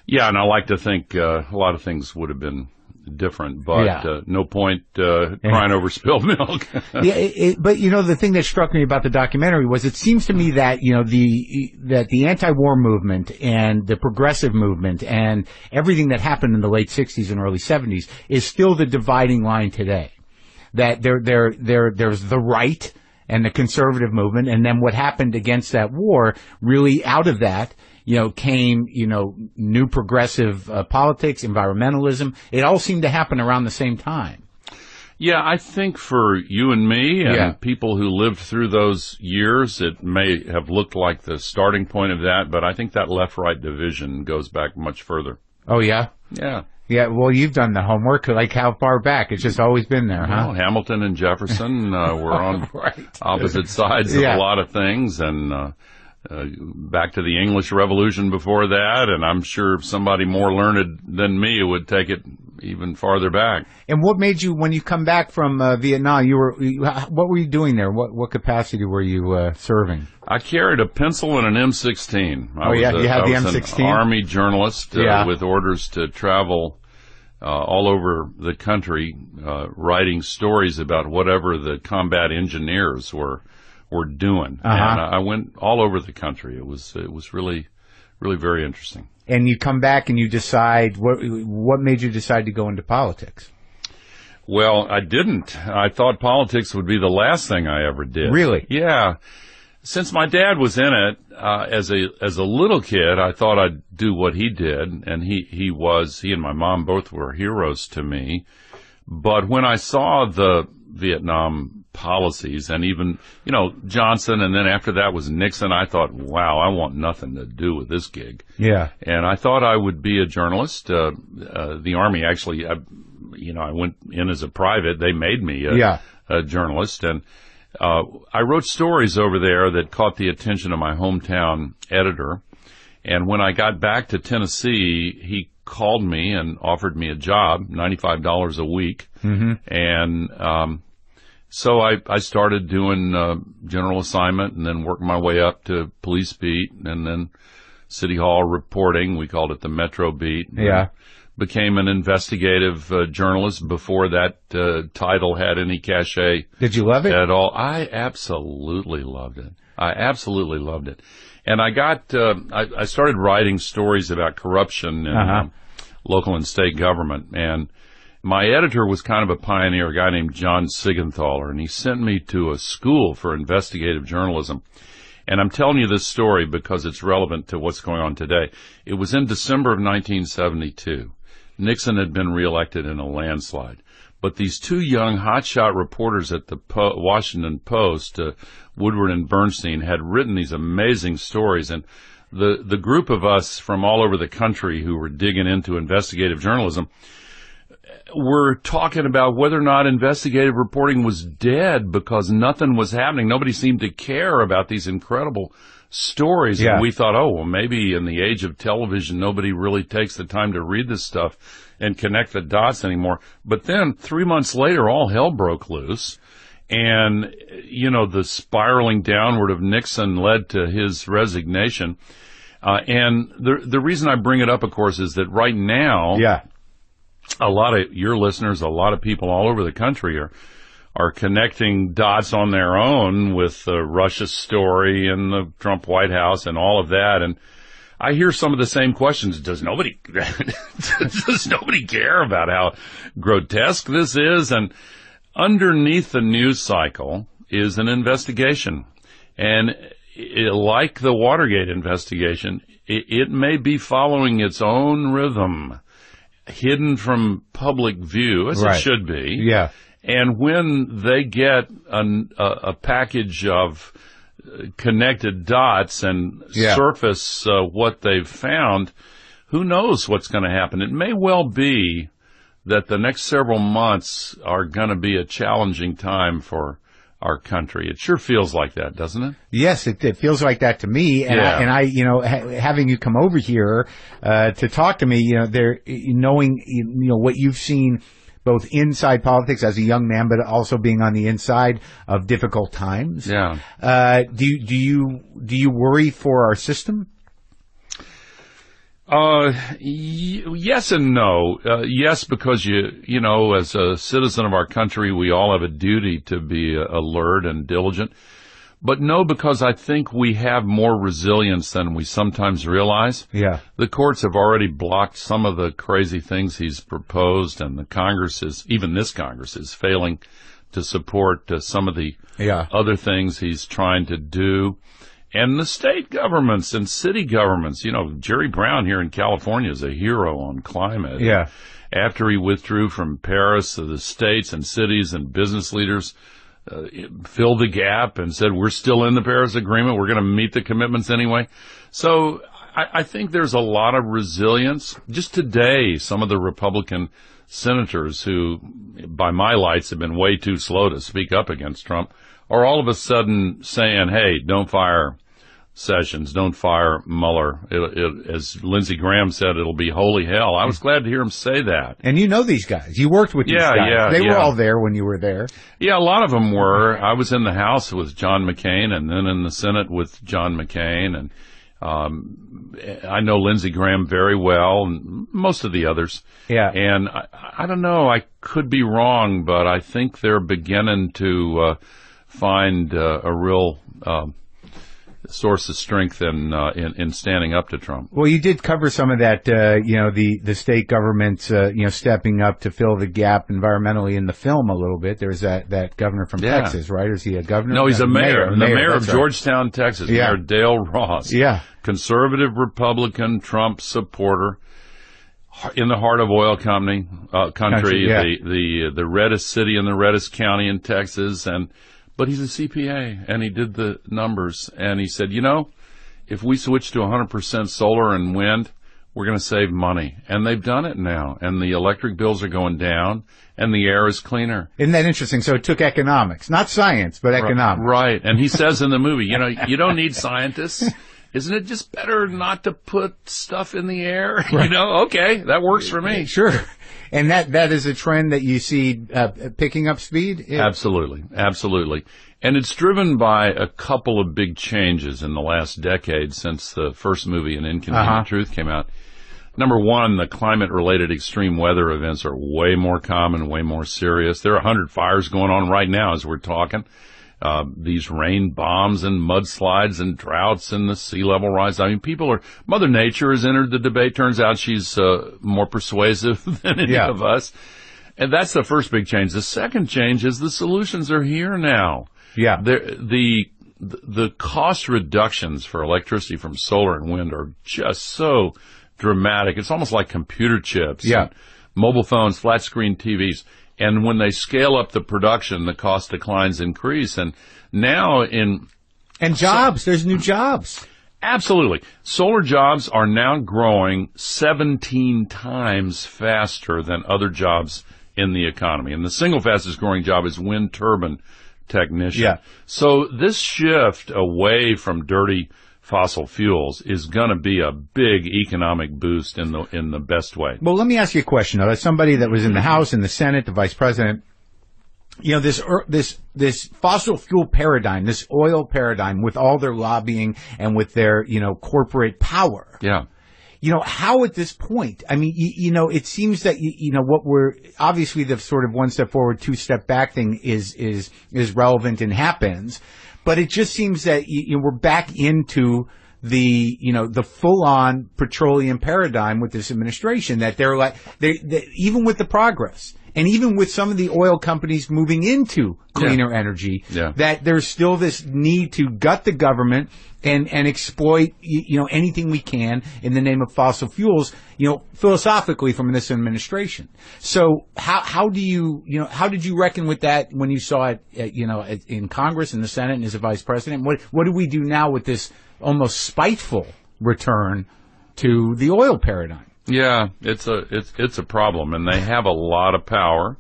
Yeah, and I like to think a lot of things would have been different, but no point crying over spilled milk. But the thing that struck me about the documentary was it seems to me that the anti-war movement and the progressive movement and everything that happened in the late 60s and early 70s is still the dividing line today. That there's the right and the conservative movement, and then what happened against that war, really out of that came, new progressive politics, environmentalism. It all seemed to happen around the same time. Yeah, I think for you and me and people who lived through those years, it may have looked like the starting point of that, but I think that left-right division goes back much further. Oh, yeah? Yeah. Yeah, well, you've done the homework. Like, how far back? It's just always been there, huh? Well, Hamilton and Jefferson were on opposite sides of a lot of things, and back to the English Revolution before that, and I'm sure somebody more learned than me would take it even farther back. And what made you, when you come back from Vietnam, what were you doing there? What capacity were you serving? I carried a pencil and an M16. You had the M16? I was an Army journalist with orders to travel all over the country, writing stories about whatever the combat engineers were doing. And I went all over the country. It was really, really very interesting. And you come back and you decide, what made you decide to go into politics? Well, I didn't. I thought politics would be the last thing I ever did. Really? Yeah. since my dad was in it, as a little kid, I thought I'd do what he did, and he and my mom both were heroes to me. But when I saw the Vietnam policies, and even, Johnson, and then after that was Nixon, I thought, wow, I want nothing to do with this gig. Yeah. And I thought I would be a journalist. The Army actually, I went in as a private. They made me a journalist, and I wrote stories over there that caught the attention of my hometown editor. And when I got back to Tennessee, he called me and offered me a job, $95 a week. Mm-hmm. And so I started doing general assignment, and then worked my way up to police beat, and then City Hall reporting. We called it the Metro beat. Yeah. Became an investigative journalist before that title had any cachet. Did you love it? At all. I absolutely loved it. And I got, I started writing stories about corruption in local and state government. And my editor was kind of a pioneer, a guy named John Sigenthaler, and he sent me to a school for investigative journalism. And I'm telling you this story because it's relevant to what's going on today. It was in December of 1972. Nixon had been reelected in a landslide. But these two young hotshot reporters at the Washington Post, Woodward and Bernstein, had written these amazing stories. And the group of us from all over the country who were digging into investigative journalism were talking about whether or not investigative reporting was dead because nothing was happening. Nobody seemed to care about these incredible stories. Yeah. And we thought, oh, well, maybe in the age of television, nobody really takes the time to read this stuff and connect the dots anymore. But then 3 months later, all hell broke loose. And, the spiraling downward of Nixon led to his resignation. And the reason I bring it up, of course, is that right now, a lot of your listeners, a lot of people all over the country are connecting dots on their own with the Russia story and the Trump White House and all of that. And I hear some of the same questions. Does nobody care about how grotesque this is? And underneath the news cycle is an investigation. And like the Watergate investigation, it may be following its own rhythm, hidden from public view, as it should be. Yeah. And when they get a package of connected dots and surface what they've found, who knows what's going to happen? It may well be that the next several months are going to be a challenging time for our country. It sure feels like that, doesn't it? Yes, it feels like that to me. And I having you come over here to talk to me, knowing what you've seen both inside politics as a young man, but also being on the inside of difficult times. Yeah. Do you worry for our system? Yes and no. Yes, because as a citizen of our country, we all have a duty to be alert and diligent. But no, because I think we have more resilience than we sometimes realize. Yeah. The courts have already blocked some of the crazy things he's proposed, and even this Congress is failing to support some of the other things he's trying to do. And the state governments and city governments, Jerry Brown here in California is a hero on climate. Yeah. After he withdrew from Paris, the states and cities and business leaders filled the gap and said, we're still in the Paris Agreement. We're going to meet the commitments anyway. So I think there's a lot of resilience. Just today, some of the Republican senators who, by my lights, have been way too slow to speak up against Trump are all of a sudden saying, hey, don't fire Sessions, don't fire Mueller. As Lindsey Graham said, it'll be holy hell. I was glad to hear him say that. And you know these guys. You worked with these guys. They were all there when you were there. Yeah, a lot of them were. I was in the House with John McCain and then in the Senate with John McCain. And I know Lindsey Graham very well and most of the others. Yeah. And I don't know. I could be wrong, but I think they're beginning to find a real source of strength in standing up to Trump. Well, you did cover some of that, the state governments, stepping up to fill the gap environmentally in the film a little bit. There's that governor from Texas, right? Or is he a governor? No, he's a mayor. The mayor of Georgetown, Texas. Yeah. Mayor Dale Ross. Yeah. Conservative Republican Trump supporter in the heart of oil country, yeah. the reddest city in the reddest county in Texas, but he's a CPA, and he did the numbers, and he said, if we switch to 100% solar and wind, we're going to save money. And they've done it now, and the electric bills are going down, and the air is cleaner. Isn't that interesting? So it took economics, not science, but economics. Right. And he says in the movie, you don't need scientists. Isn't it just better not to put stuff in the air? Right. Okay, that works for me. Sure. And that is a trend that you see picking up speed? Absolutely. And it's driven by a couple of big changes in the last decade since the first movie, An Inconvenient Truth, came out. Number one, the climate-related extreme weather events are way more common, way more serious. There are 100 fires going on right now as we're talking. These rain bombs and mudslides and droughts and the sea level rise. I mean, Mother Nature has entered the debate. Turns out she's more persuasive than any of us. And that's the first big change. The second change is the solutions are here now. Yeah. The cost reductions for electricity from solar and wind are just so dramatic. It's almost like computer chips. Yeah. Mobile phones, flat screen TVs. And when they scale up the production, the cost declines increase. And now And jobs. There's new jobs. Absolutely. Solar jobs are now growing 17 times faster than other jobs in the economy. And the single fastest growing job is wind turbine technician. Yeah. So this shift away from dirty fossil fuels is going to be a big economic boost in the best way. Well, let me ask you a question, though. As somebody that was in the House, in the Senate, the Vice President, this fossil fuel paradigm, this oil paradigm, with all their lobbying and with their, corporate power. Yeah. How at this point, I mean, it seems that, what we're, obviously the sort of one step forward, two step back thing is relevant and happens. But it just seems that we're back into the full-on petroleum paradigm with this administration. That they even with the progress, and even with some of the oil companies moving into cleaner energy, that there's still this need to gut the government and exploit anything we can in the name of fossil fuels, philosophically from this administration. So how did you reckon with that when you saw it in Congress, in the Senate, and as a vice president? What do we do now with this almost spiteful return to the oil paradigm? Yeah, it's a problem, and they have a lot of power.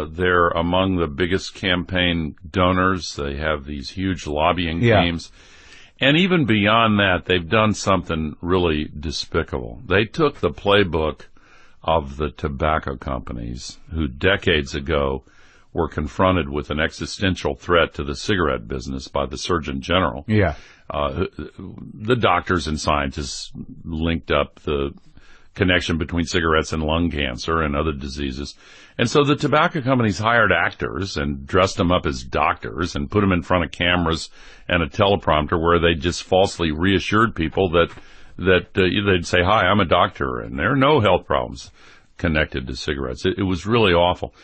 They're among the biggest campaign donors. They have these huge lobbying teams. And even beyond that, they've done something really despicable. They took the playbook of the tobacco companies, who decades ago were confronted with an existential threat to the cigarette business by the Surgeon General. Yeah. The doctors and scientists linked up the connection between cigarettes and lung cancer and other diseases. And so the tobacco companies hired actors and dressed them up as doctors and put them in front of cameras and a teleprompter where they just falsely reassured people that they'd say, "Hi, I'm a doctor," and there are no health problems connected to cigarettes. It was really awful.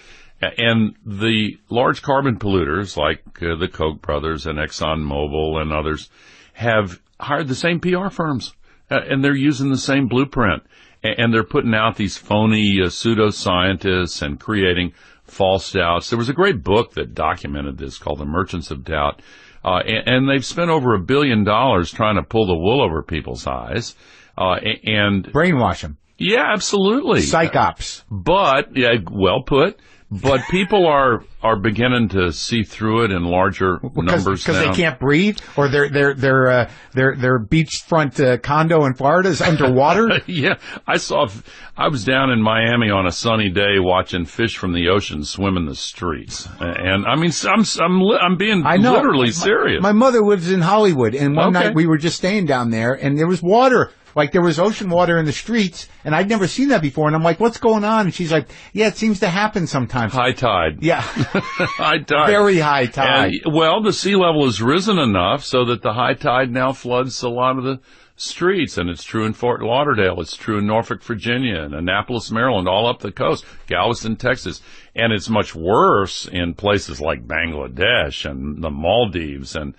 And the large carbon polluters like the Koch brothers and ExxonMobil and others have hired the same PR firms, and they're using the same blueprint. And they're putting out these phony pseudoscientists and creating false doubts. There was a great book that documented this called The Merchants of Doubt. And they've spent over $1 billion trying to pull the wool over people's eyes. And brainwash them. Yeah, absolutely. Psych ops. But, well put. But people are beginning to see through it in larger numbers now. Because they can't breathe, or their beachfront condo in Florida is underwater. Yeah, I was down in Miami on a sunny day watching fish from the ocean swim in the streets, and I mean, I'm being literally serious. My mother lives in Hollywood, and one night we were just staying down there, and there was water Like, there was ocean water in the streets, and I'd never seen that before. And I'm like, what's going on? And she's like, yeah, it seems to happen sometimes. High tide. Yeah. High tide. Very high tide. And, well, the sea level has risen enough so that the high tide now floods a lot of the streets, and it's true in Fort Lauderdale, it's true in Norfolk, Virginia, and Annapolis, Maryland, all up the coast, Galveston, Texas, and it's much worse in places like Bangladesh and the Maldives and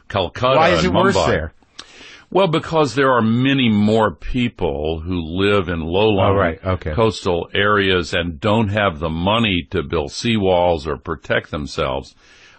Calcutta. Why is it and Mumbai. worse there? Well, because there are many more people who live in low-lying coastal areas and don't have the money to build seawalls or protect themselves.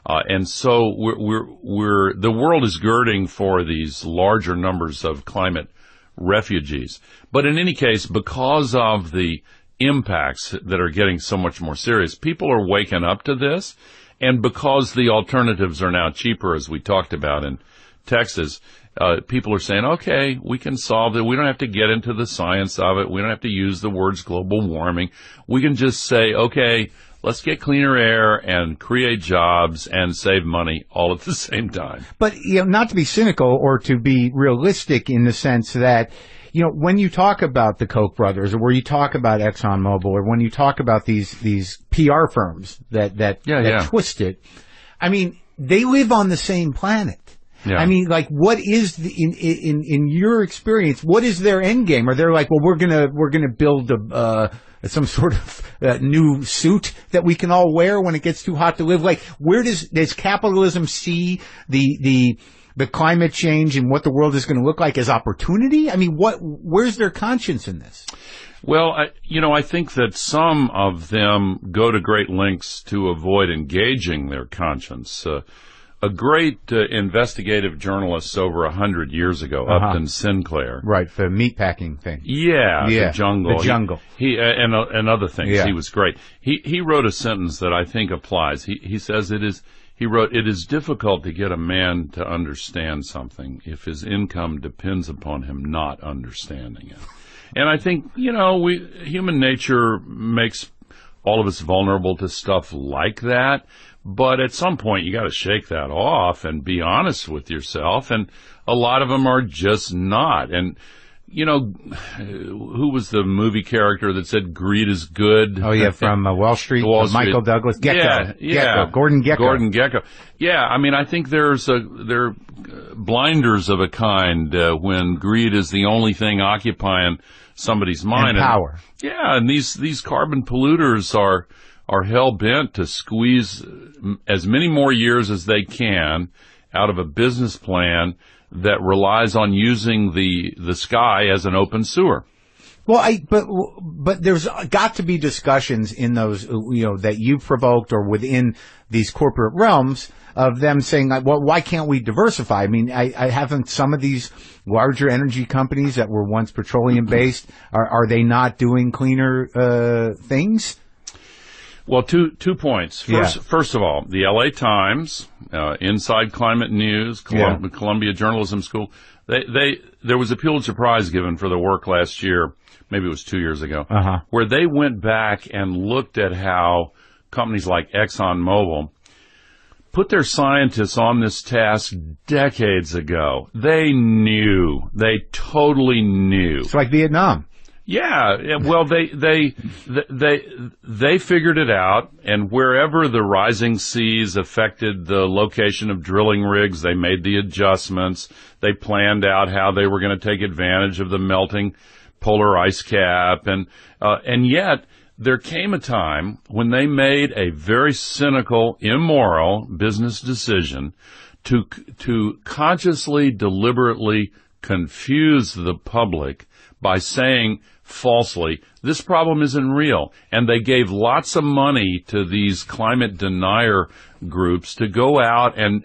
And so the world is girding for these larger numbers of climate refugees. But in any case, because of the impacts that are getting so much more serious, people are waking up to this. And because the alternatives are now cheaper, as we talked about in Texas, people are saying, okay, we can solve it. We don't have to get into the science of it. We don't have to use the words global warming. We can just say, okay, let's get cleaner air and create jobs and save money all at the same time. But, not to be cynical or to be realistic in the sense that, when you talk about the Koch brothers or where you talk about ExxonMobil or when you talk about these PR firms that twist it, I mean, they live on the same planet. Yeah. I mean, like, what is in your experience, what is their end game? Are they like, well, we're gonna build some sort of new suit that we can all wear when it gets too hot to live? Like, where does capitalism see the climate change and what the world is going to look like as opportunity? I mean, where's their conscience in this? Well, I think that some of them go to great lengths to avoid engaging their conscience. A great investigative journalist over 100 years ago, Upton Sinclair. Right, the meatpacking thing. Yeah, The Jungle. The Jungle. He and other things. Yeah. He was great. He wrote a sentence that I think applies. He says it is difficult to get a man to understand something if his income depends upon him not understanding it. And I think, human nature makes all of us vulnerable to stuff like that. But at some point, you got to shake that off and be honest with yourself. And a lot of them are just not. And, who was the movie character that said greed is good? Oh, yeah, from Wall Street, Michael Douglas. Gecko. Yeah. Gordon Gecko. Yeah, I mean, I think there are blinders of a kind when greed is the only thing occupying somebody's mind. And power. And these carbon polluters are hell-bent to squeeze as many more years as they can out of a business plan that relies on using the sky as an open sewer. Well, but there's got to be discussions in those, that you've provoked or within these corporate realms of them saying, well, why can't we diversify? I mean, I haven't some of these larger energy companies that were once petroleum-based, are they not doing cleaner things? Well, two points. First of all, the LA Times, Inside Climate News, Columbia Journalism School, there was a Pulitzer Prize given for the work last year, maybe it was 2 years ago, where they went back and looked at how companies like ExxonMobil put their scientists on this task decades ago. They totally knew. It's like Vietnam. Yeah, well, they figured it out, and wherever the rising seas affected the location of drilling rigs, they made the adjustments. They planned out how they were going to take advantage of the melting polar ice cap, and yet there came a time when they made a very cynical, immoral business decision to consciously, deliberately confuse the public by saying falsely, this problem isn't real. And they gave lots of money to these climate denier groups to go out and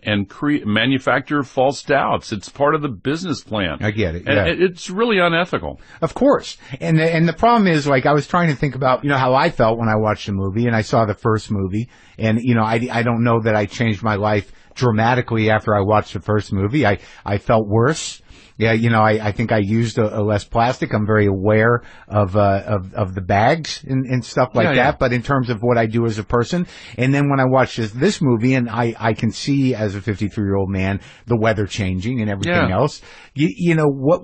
manufacture false doubts. It's part of the business plan. I get it. Yeah. And it's really unethical. Of course. And the problem is, like, I was trying to think about, how I felt when I watched the movie, and I saw the first movie, and, I don't know that I changed my life dramatically after I watched the first movie. I felt worse. Yeah, I think I used a less plastic. I'm very aware of the bags and stuff like that. But in terms of what I do as a person, and then when I watch this movie, and I can see as a 53-year-old man the weather changing and everything else. What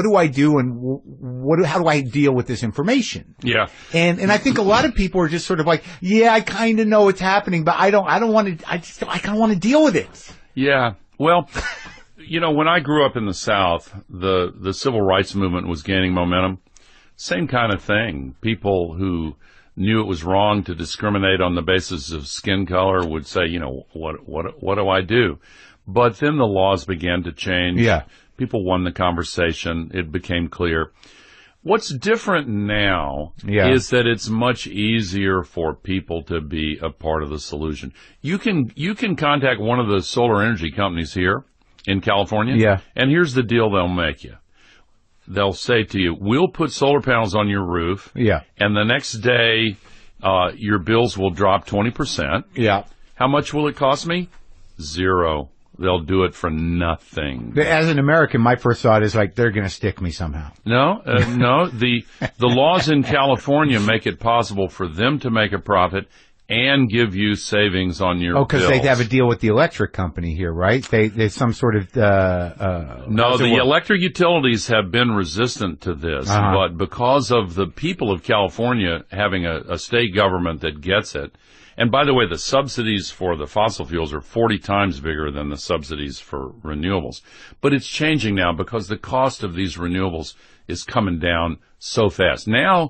do I do, and how do I deal with this information? Yeah. And I think a lot of people are just sort of like, yeah, I kind of know what's happening, but I don't want to. I kind of want to deal with it. Yeah. Well, when I grew up in the South, the civil rights movement was gaining momentum. Same kind of thing. People who knew it was wrong to discriminate on the basis of skin color would say, what do I do? But then the laws began to change. Yeah. People won the conversation. It became clear. What's different now is that it's much easier for people to be a part of the solution. You can contact one of the solar energy companies here in California, and here's the deal they'll make you. They'll say to you, we'll put solar panels on your roof, and the next day your bills will drop 20%. Yeah. How much will it cost me? $0. They'll do it for nothing. As an American, my first thought is like, they're going to stick me somehow. No. The laws in California make it possible for them to make a profit and give you savings on your bills. Oh, because they have a deal with the electric company here, right? There's some sort of no, the electric utilities have been resistant to this, but because of the people of California having a state government that gets it. And by the way, the subsidies for the fossil fuels are 40 times bigger than the subsidies for renewables. But it's changing now because the cost of these renewables is coming down so fast. Now,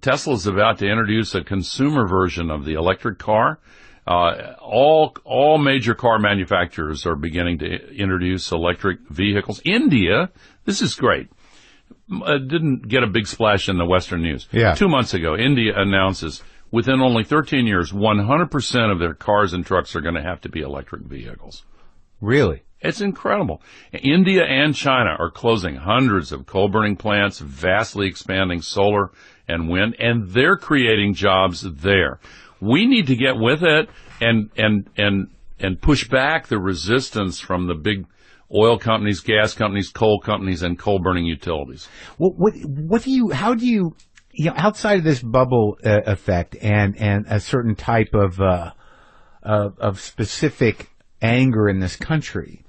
Tesla's about to introduce a consumer version of the electric car. All major car manufacturers are beginning to introduce electric vehicles. India, this is great. Didn't get a big splash in the Western news. Yeah. 2 months ago, India announces within only 13 years, 100% of their cars and trucks are going to have to be electric vehicles. Really? It's incredible. India and China are closing hundreds of coal-burning plants, vastly expanding solar and wind, and they're creating jobs there. We need to get with it and push back the resistance from the big oil companies, gas companies, coal companies, and coal-burning utilities. How do you outside of this bubble effect and a certain type of specific anger in this country,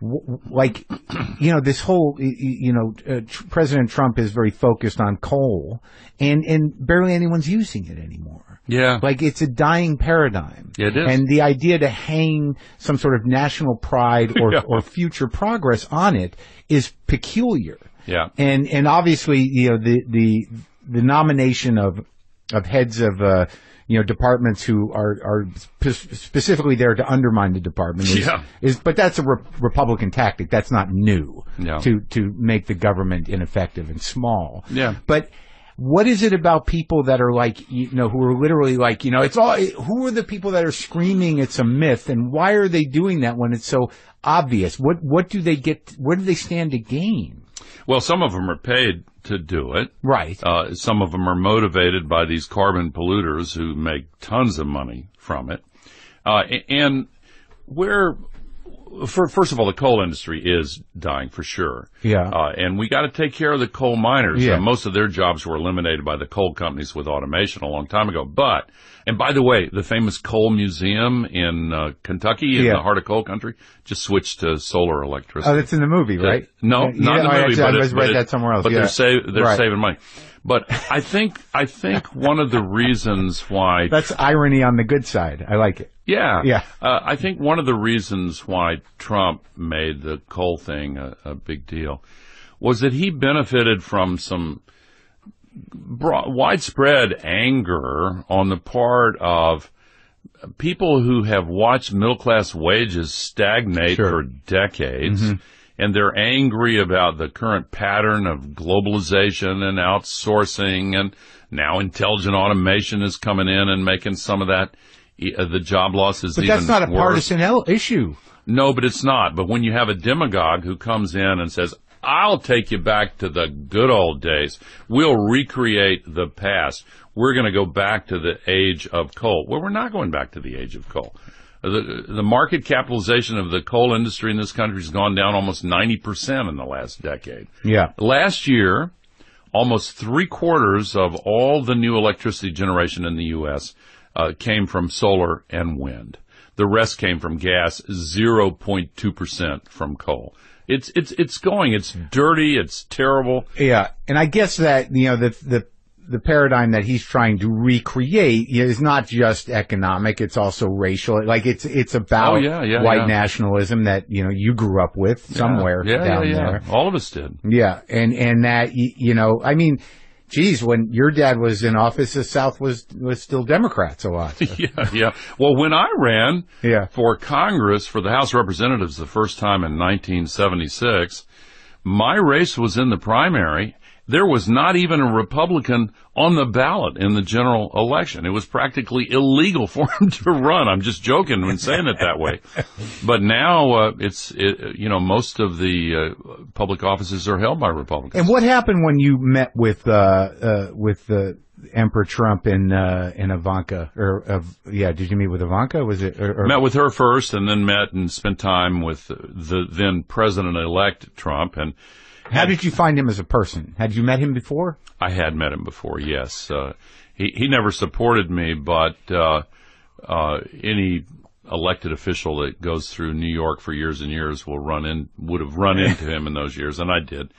this whole, President Trump is very focused on coal and barely anyone's using it anymore. Yeah. Like it's a dying paradigm. It is. And the idea to hang some sort of national pride or future progress on it is peculiar. Yeah. And obviously, the nomination of heads of departments who are specifically there to undermine the department is but that's a Republican tactic. That's not new to make the government ineffective and small. Yeah. But what is it about people that are like, who are literally like, it's all, who are the people that are screaming it's a myth, and why are they doing that when it's so obvious? What do they get, where do they stand to gain? Well, some of them are paid to do it. Right. Some of them are motivated by these carbon polluters who make tons of money from it. And first of all, the coal industry is dying for sure. Yeah. And we got to take care of the coal miners. Yeah. Most of their jobs were eliminated by the coal companies with automation a long time ago. And by the way, the famous coal museum in Kentucky, in the heart of coal country, just switched to solar electricity. Oh, that's in the movie, right? No, not in the movie. I read that somewhere else. But they're saving money. But I think one of the reasons why that's irony on the good side. I like it. Yeah. Yeah. I think one of the reasons why Trump made the coal thing a big deal was that he benefited from some widespread anger on the part of people who have watched middle-class wages stagnate for decades. Mm-hmm. And they're angry about the current pattern of globalization and outsourcing, and now intelligent automation is coming in and making some of that, the job losses even worse. But that's not a partisan issue. No, but it's not. But when you have a demagogue who comes in and says, I'll take you back to the good old days. We'll recreate the past. We're going to go back to the age of coal. Well, we're not going back to the age of coal. The market capitalization of the coal industry in this country has gone down almost 90% in the last decade. Yeah. Last year, almost 3/4 of all the new electricity generation in the U.S. Came from solar and wind. The rest came from gas, 0.2% from coal. It's dirty, it's terrible. Yeah, and I guess that, the paradigm that he's trying to recreate is not just economic, it's also racial. Like, it's about white nationalism that, you grew up with somewhere down there. All of us did. Yeah, and that, I mean, geez, when your dad was in office, the South was still Democrats a lot. Yeah. Well, when I ran for Congress, for the House of Representatives the first time in 1976, my race was in the primary. There was not even a Republican on the ballot in the general election. It was practically illegal for him to run. I'm just joking when saying it that way. But now, most of the public offices are held by Republicans. And what happened when you met with Emperor Trump and Ivanka? Did you meet with Ivanka? Was it? Met with her first, and then met and spent time with the then President-elect Trump. And how did you find him as a person? Had you met him before? I had met him before, yes. He never supported me, but any elected official that goes through New York for years and years would have run into him in those years, and I did.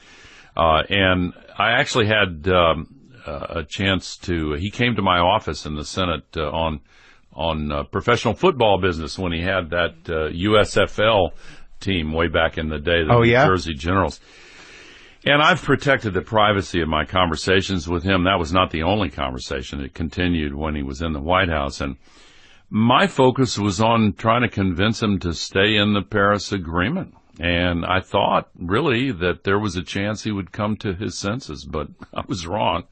And I actually had a chance he came to my office in the Senate on professional football business when he had that USFL team way back in the day, the New Jersey Generals. And I've protected the privacy of my conversations with him. That was not the only conversation. It continued when he was in the White House. And my focus was on trying to convince him to stay in the Paris Agreement. And I thought, really, that there was a chance he would come to his senses, but I was wrong.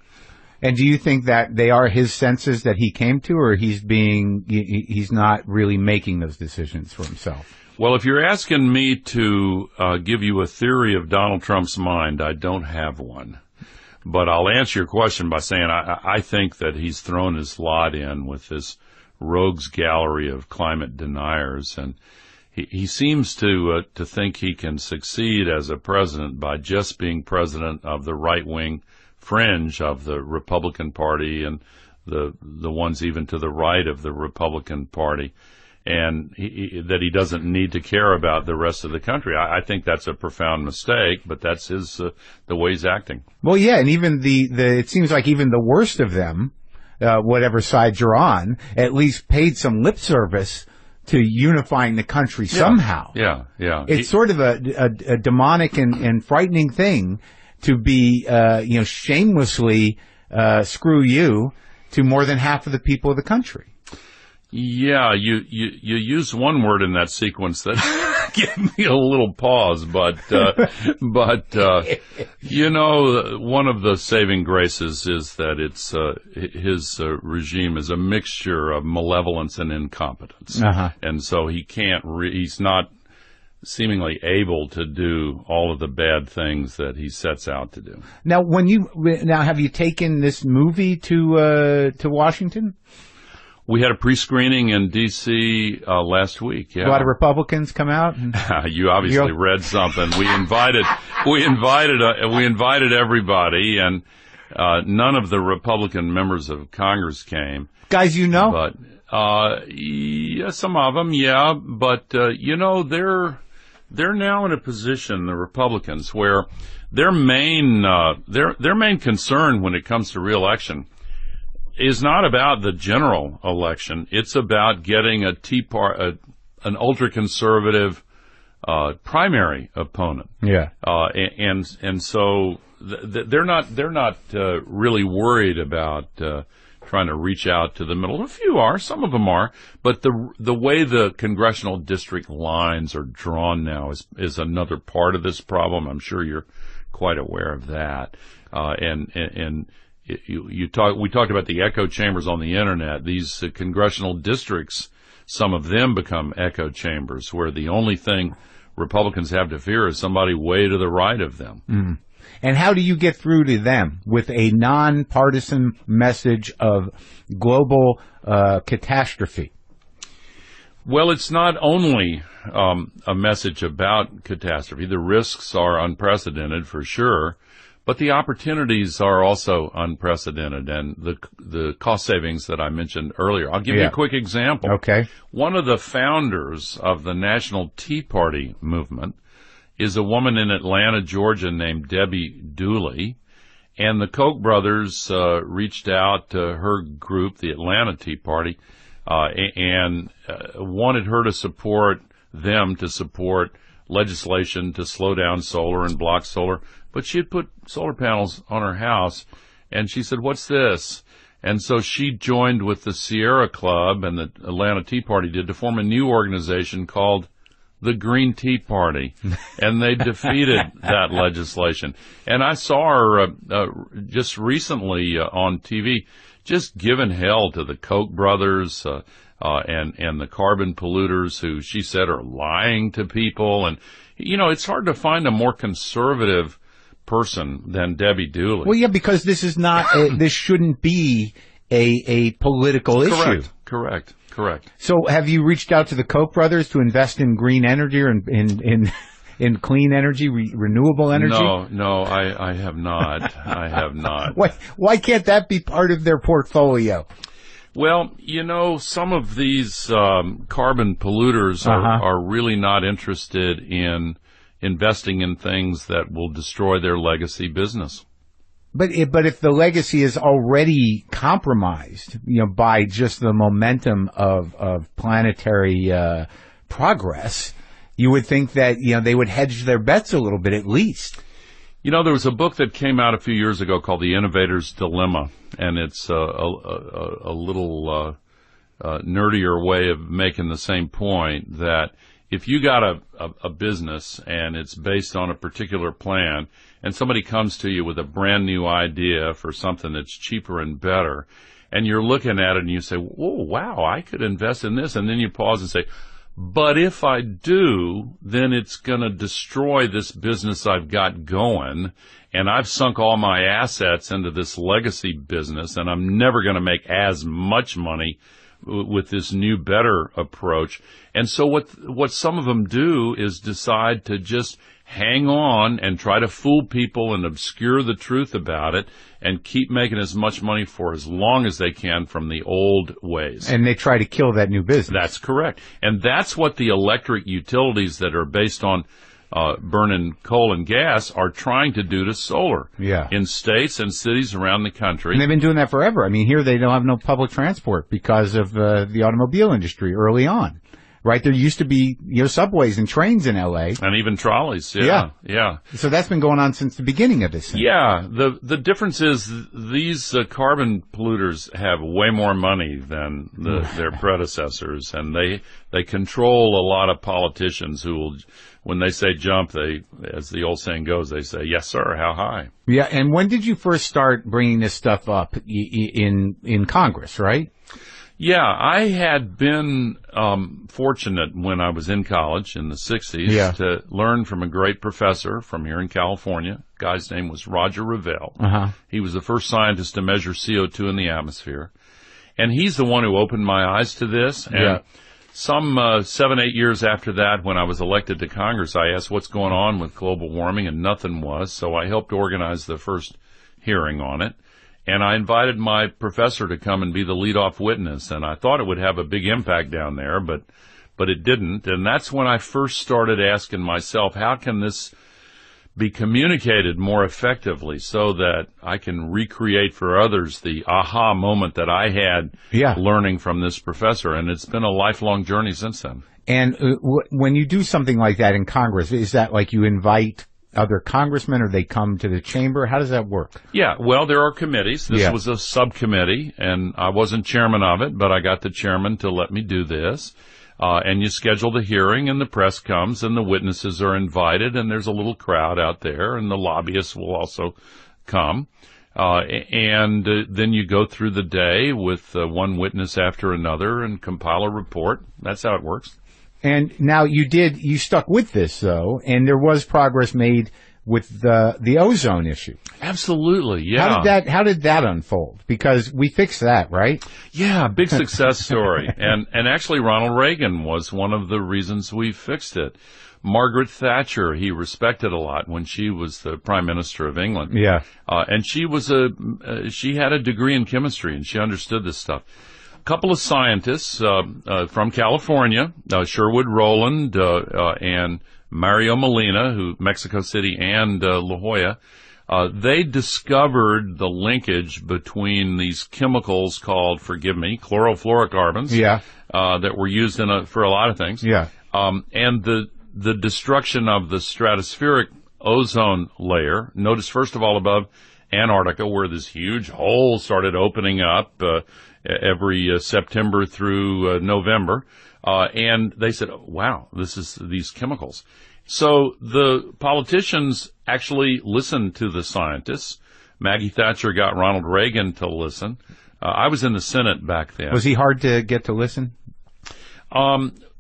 And do you think that they are his senses that he came to, or he's not really making those decisions for himself? Well, if you're asking me to give you a theory of Donald Trump's mind, I don't have one. But I'll answer your question by saying I think that he's thrown his lot in with this rogues gallery of climate deniers, and he seems to think he can succeed as a president by just being president of the right-wing fringe of the Republican Party and the ones even to the right of the Republican Party. And that he doesn't need to care about the rest of the country. I think that's a profound mistake, but that's the way he's acting. Well, yeah, and even it seems like even the worst of them, whatever side you're on, at least paid some lip service to unifying the country somehow. Yeah. It's sort of a demonic and frightening thing to be, shamelessly screw you to more than half of the people of the country. Yeah, you use one word in that sequence that gave me a little pause, but one of the saving graces is that his regime is a mixture of malevolence and incompetence, and so he's not seemingly able to do all of the bad things that he sets out to do. Now, have you taken this movie to Washington? We had a pre-screening in D.C. Last week. Yeah. A lot of Republicans come out. You obviously read something. We invited everybody, and none of the Republican members of Congress came. Guys, but yeah, some of them, yeah. But they're now in a position, the Republicans, where their main concern when it comes to re-election is not about the general election. It's about getting an ultra-conservative primary opponent. Yeah. And so they're not really worried about trying to reach out to the middle. A few are, some of them are, but the way the congressional district lines are drawn now is another part of this problem. I'm sure you're quite aware of that. We talked about the echo chambers on the internet. These congressional districts, some of them become echo chambers where the only thing Republicans have to fear is somebody way to the right of them. Mm. And how do you get through to them with a nonpartisan message of global catastrophe? Well, it's not only a message about catastrophe. The risks are unprecedented for sure, but the opportunities are also unprecedented, and the cost savings that I mentioned earlier. I'll give you a quick example. Okay. One of the founders of the National Tea Party movement is a woman in Atlanta, Georgia, named Debbie Dooley. And the Koch brothers reached out to her group, the Atlanta Tea Party, and wanted her to support legislation to slow down solar and block solar. But she had put solar panels on her house, and she said, "What's this?" And so she joined with the Sierra Club and the Atlanta Tea Party to form a new organization called the Green Tea Party, and they defeated that legislation. And I saw her just recently on TV, just giving hell to the Koch brothers and the carbon polluters who she said are lying to people. And it's hard to find a more conservative person than Debbie Dooley. Well, yeah, because this is not this shouldn't be a political issue. Correct. So have you reached out to the Koch brothers to invest in green energy or in clean energy, renewable energy? No, I have not. I have not. Why can't that be part of their portfolio? Well, some of these carbon polluters are really not interested in investing in things that will destroy their legacy business. But if the legacy is already compromised, by just the momentum of planetary progress, you would think that they would hedge their bets a little bit at least. There was a book that came out a few years ago called The Innovator's Dilemma, and it's a little nerdier way of making the same point that if you got a business and it's based on a particular plan, and somebody comes to you with a brand new idea for something that's cheaper and better, and you're looking at it and you say, "Oh, wow, I could invest in this," and then you pause and say, "But if I do, then it's going to destroy this business I've got going, and I've sunk all my assets into this legacy business, and I'm never going to make as much money with this new, better approach." And so what some of them do is decide to just hang on and try to fool people and obscure the truth about it and keep making as much money for as long as they can from the old ways. And they try to kill that new business. That's correct. And that's what the electric utilities that are based on burning coal and gas are trying to do to solar in states and cities around the country. And they've been doing that forever. I mean, here they don't have no public transport because of the automobile industry early on. Right, there used to be subways and trains in L.A. and even trolleys. Yeah. So that's been going on since the beginning of this thing. Yeah, the difference is these carbon polluters have way more money than their predecessors, and they control a lot of politicians who will, when they say jump, they, as the old saying goes, they say, "Yes, sir, how high?" Yeah, and when did you first start bringing this stuff up in Congress? Right. Yeah, I had been fortunate when I was in college in the 60s to learn from a great professor from here in California. The guy's name was Roger Revelle. He was the first scientist to measure CO2 in the atmosphere. And he's the one who opened my eyes to this. And some 7-8 years after that, when I was elected to Congress, I asked what's going on with global warming, and nothing was. So I helped organize the first hearing on it. And I invited my professor to come and be the lead-off witness, and I thought it would have a big impact down there, but it didn't. And that's when I first started asking myself, how can this be communicated more effectively so that I can recreate for others the aha moment that I had learning from this professor? And it's been a lifelong journey since then. And when you do something like that in Congress, is that like you invite other congressmen, or they come to the chamber? How does that work? Yeah, well, there are committees. This was a subcommittee, and I wasn't chairman of it, but I got the chairman to let me do this. And you schedule the hearing, and the press comes, and the witnesses are invited, and there's a little crowd out there, and the lobbyists will also come. And then you go through the day with one witness after another and compile a report. That's how it works. And now you stuck with this, though, and there was progress made with the ozone issue. Absolutely, yeah. How did that unfold? Because we fixed that, right? Yeah, big success story. And actually Ronald Reagan was one of the reasons we fixed it. Margaret Thatcher, he respected a lot when she was the Prime Minister of England. Yeah. And she had a degree in chemistry, and she understood this stuff. A couple of scientists from California, Sherwood Rowland and Mario Molina, Mexico City, and La Jolla, they discovered the linkage between these chemicals called, forgive me, chlorofluorocarbons. Yeah. That were used for a lot of things. Yeah. And the destruction of the stratospheric ozone layer. Notice, first of all, above Antarctica, where this huge hole started opening up every September through November. And they said, wow, this is these chemicals. So the politicians actually listened to the scientists. Maggie Thatcher got Ronald Reagan to listen. I was in the Senate back then. Was he hard to get to listen?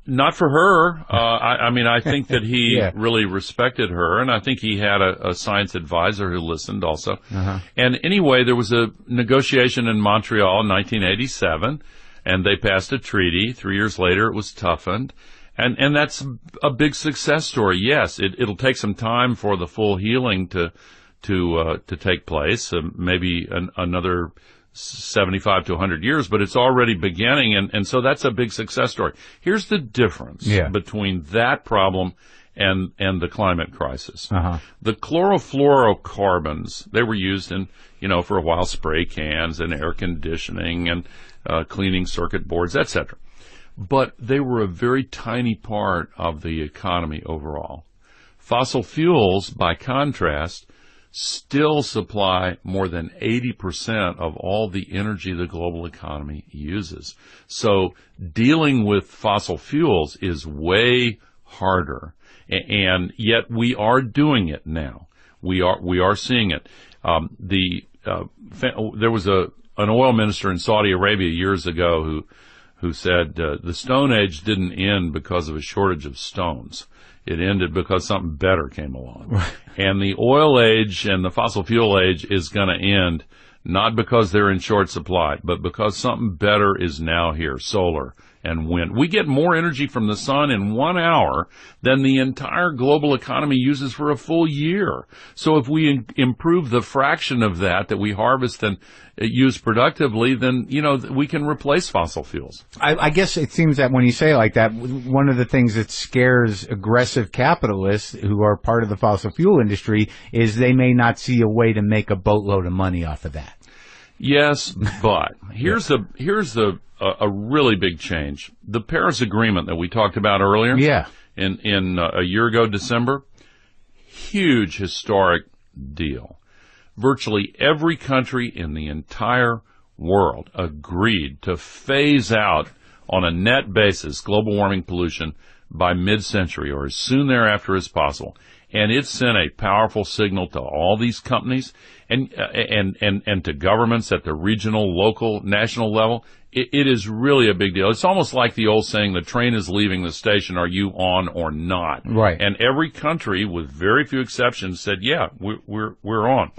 Not for her. I think that he Yeah. really respected her, and I think he had a science advisor who listened also. Uh-huh. And anyway, there was a negotiation in Montreal in 1987, and they passed a treaty. 3 years later, it was toughened. And that's a big success story. Yes, it'll take some time for the full healing to take place, maybe another 75 to 100 years, but it's already beginning, and so that's a big success story. Here's the difference between that problem and the climate crisis. Uh-huh. The chlorofluorocarbons, they were used in, for a while, spray cans and air conditioning and cleaning circuit boards, etc. But they were a very tiny part of the economy overall. Fossil fuels, by contrast, still supply more than 80% of all the energy the global economy uses. So dealing with fossil fuels is way harder, and yet we are doing it now. We are seeing it. There was an oil minister in Saudi Arabia years ago who said the Stone Age didn't end because of a shortage of stones. It ended because something better came along. And the oil age and the fossil fuel age is going to end not because they're in short supply, but because something better is now here, solar and wind. We get more energy from the sun in 1 hour than the entire global economy uses for a full year. So if we improve the fraction of that we harvest and use productively, then, we can replace fossil fuels. I guess it seems that when you say it like that, one of the things that scares aggressive capitalists who are part of the fossil fuel industry is they may not see a way to make a boatload of money off of that. Yes, but here's a really big change. The Paris Agreement that we talked about earlier. Yeah. In a year ago, December, huge historic deal. Virtually every country in the entire world agreed to phase out on a net basis global warming pollution by mid-century or as soon thereafter as possible. And it sent a powerful signal to all these companies and to governments at the regional, local, national level. It is really a big deal. It's almost like the old saying, the train is leaving the station, are you on or not? Right. And every country, with very few exceptions, said, yeah, we're on.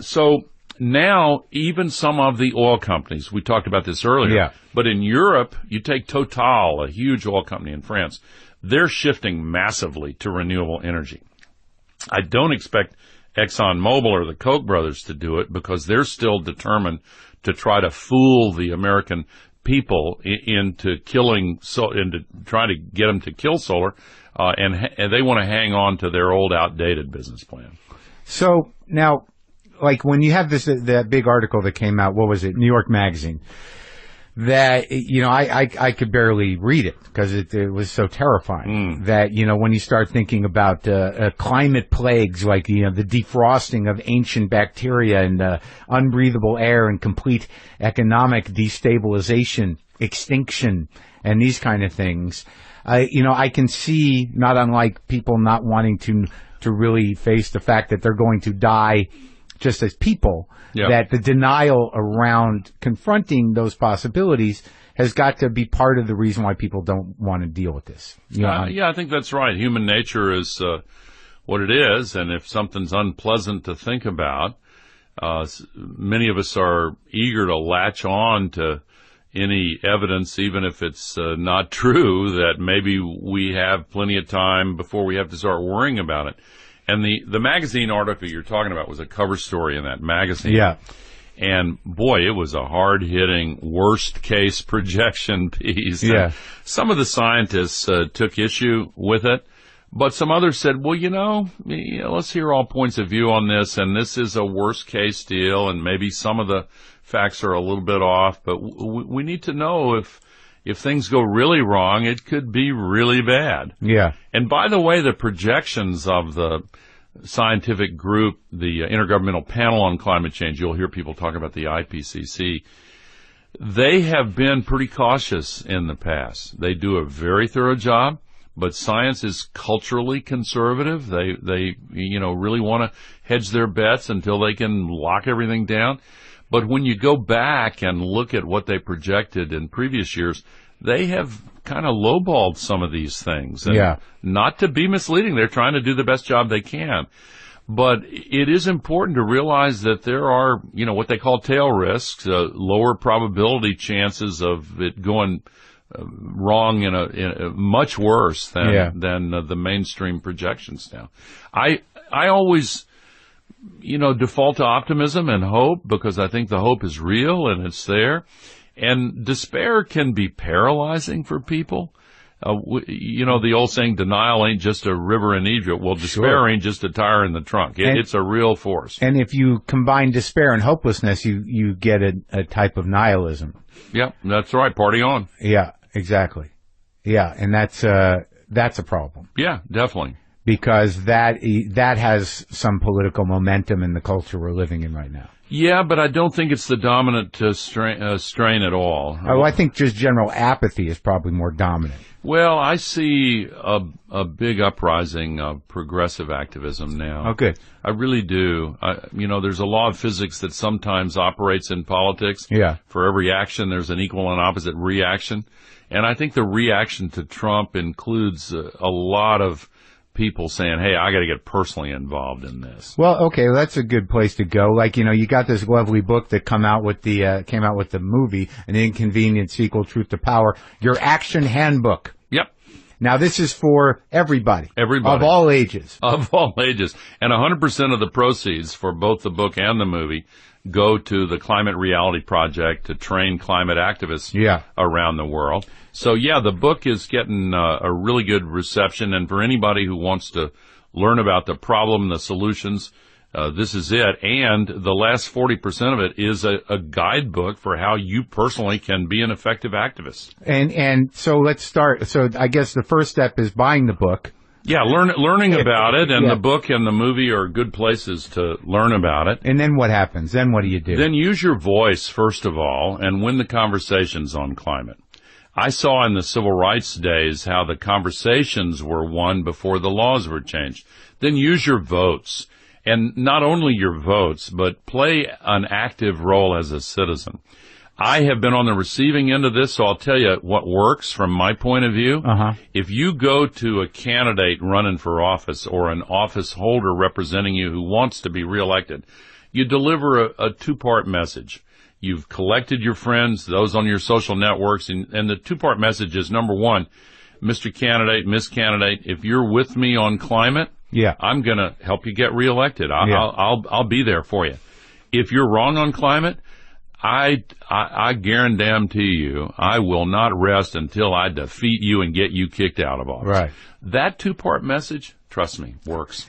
So now even some of the oil companies, we talked about this earlier, but in Europe, you take Total, a huge oil company in France, they're shifting massively to renewable energy. I don't expect ExxonMobil or the Koch brothers to do it because they're still determined to try to fool the American people into trying to get them to kill solar, and they want to hang on to their old outdated business plan. So now, like when you have that big article that came out, what was it, New York Magazine, that, I could barely read it because it was so terrifying that, when you start thinking about climate plagues like, the defrosting of ancient bacteria and unbreathable air and complete economic destabilization, extinction, and these kind of things, I can see, not unlike people not wanting to really face the fact that they're going to die just as people, that the denial around confronting those possibilities has got to be part of the reason why people don't want to deal with this. Yeah, I think that's right. Human nature is what it is, and if something's unpleasant to think about, many of us are eager to latch on to any evidence, even if it's not true, that maybe we have plenty of time before we have to start worrying about it. And the magazine article you're talking about was a cover story in that magazine. Yeah. And boy, it was a hard-hitting, worst-case projection piece. Yeah. And some of the scientists took issue with it, but some others said, well, let's hear all points of view on this, and this is a worst-case deal, and maybe some of the facts are a little bit off, but we need to know if things go really wrong, it could be really bad. Yeah. And by the way, the projections of the scientific group, the Intergovernmental Panel on Climate Change, you'll hear people talk about the IPCC, they have been pretty cautious in the past. They do a very thorough job, but science is culturally conservative. They really want to hedge their bets until they can lock everything down. But when you go back and look at what they projected in previous years, they have kind of lowballed some of these things. And not to be misleading, they're trying to do the best job they can. But it is important to realize that there are, what they call tail risks, lower probability chances of it going wrong in a much worse than the mainstream projections now. I always default to optimism and hope, because I think the hope is real and it's there. And despair can be paralyzing for people. The old saying, denial ain't just a river in Egypt. Well, despair ain't just a tire in the trunk. It's a real force. And if you combine despair and hopelessness, you get a type of nihilism. Yeah, that's right. Party on. Yeah, exactly. Yeah, and that's a problem. Yeah, definitely. Because that has some political momentum in the culture we're living in right now. Yeah, but I don't think it's the dominant strain at all. Oh, I think just general apathy is probably more dominant. Well, I see a big uprising of progressive activism now. Okay. I really do. There's a law of physics that sometimes operates in politics. Yeah. For every action, there's an equal and opposite reaction. And I think the reaction to Trump includes a lot of people saying, hey, I got to get personally involved in this. Well, okay, that's a good place to go. Like, you got this lovely book that came out with the movie, An Inconvenient Sequel, Truth to Power, your action handbook. Yep. Now, this is for everybody. Everybody. Of all ages. Of all ages. And 100% of the proceeds for both the book and the movie go to the Climate Reality Project to train climate activists around the world. So, the book is getting a really good reception. And for anybody who wants to learn about the problem and the solutions, this is it. And the last 40% of it is a guidebook for how you personally can be an effective activist. And so let's start. So I guess the first step is buying the book. Yeah, learning about it, and the book and the movie are good places to learn about it. And then what happens? Then what do you do? Then use your voice, first of all, and win the conversations on climate. I saw in the civil rights days how the conversations were won before the laws were changed. Then use your votes. And not only your votes, but play an active role as a citizen. I have been on the receiving end of this, so I'll tell you what works from my point of view. If you go to a candidate running for office or an office holder representing you who wants to be reelected, you deliver a two-part message. You've collected your friends, those on your social networks, and the two-part message is, number one, Mr. Candidate, Miss Candidate, if you're with me on climate, I'm going to help you get reelected. I'll be there for you. If you're wrong on climate, I guarantee you, I will not rest until I defeat you and get you kicked out of office. Right. That two-part message, trust me, works.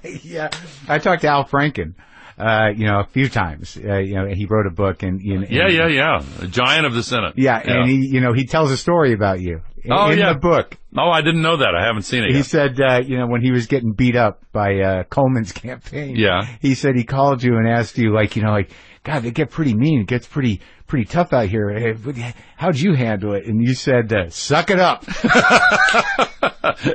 Yeah. I talked to Al Franken, a few times. He wrote a book and A giant of the Senate. Yeah. And he tells a story about you. In the book. Oh, I didn't know that. I haven't seen it yet. He said, when he was getting beat up by Coleman's campaign, he said he called you and asked you, God, they get pretty mean. It gets pretty tough out here. Hey, how'd you handle it? And you said, suck it up.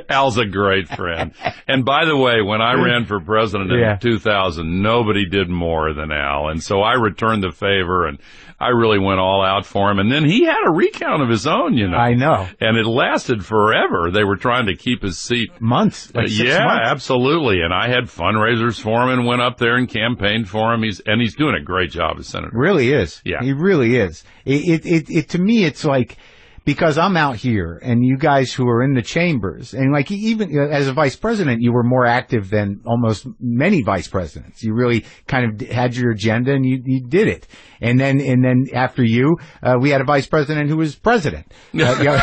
Al's a great friend. And by the way, when I ran for president in 2000, nobody did more than Al. And so I returned the favor, and I really went all out for him. And then he had a recount of his own, you know. I know. And it lasted forever. They were trying to keep his seat. Months. Like 6 months. Absolutely. And I had fundraisers for him and went up there and campaigned for him. He's doing a great job as senator. Really is. Yeah. He really is. It to me, it's like, because I'm out here and you guys who are in the chambers, and like even as a vice president, you were more active than almost many vice presidents. You really kind of had your agenda and you did it. And then after you, we had a vice president who was president. In a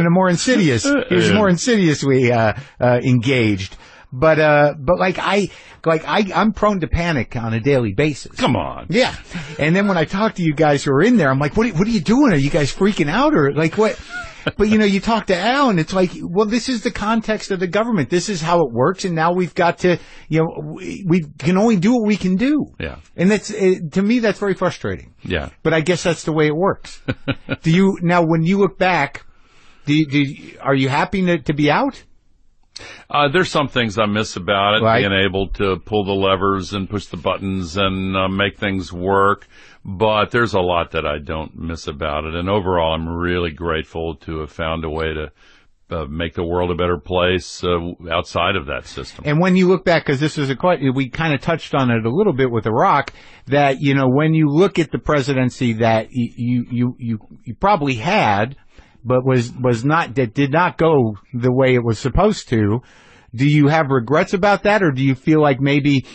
more insidious, he was more insidiously engaged. But I'm prone to panic on a daily basis. Come on. Yeah. And then when I talk to you guys who are in there, I'm like, what are you doing? Are you guys freaking out or like what? But you talk to Al and it's like, well, this is the context of the government. This is how it works. And now we've got to, we can only do what we can do. Yeah. And to me, that's very frustrating. Yeah. But I guess that's the way it works. Now when you look back, are you happy to be out? There's some things I miss about it, being able to pull the levers and push the buttons and make things work. But there's a lot that I don't miss about it. And overall, I'm really grateful to have found a way to make the world a better place outside of that system. And when you look back, because this was a question, we kind of touched on it a little bit with Iraq, that, when you look at the presidency that you probably had, but did not go the way it was supposed to. Do you have regrets about that, or do you feel like maybe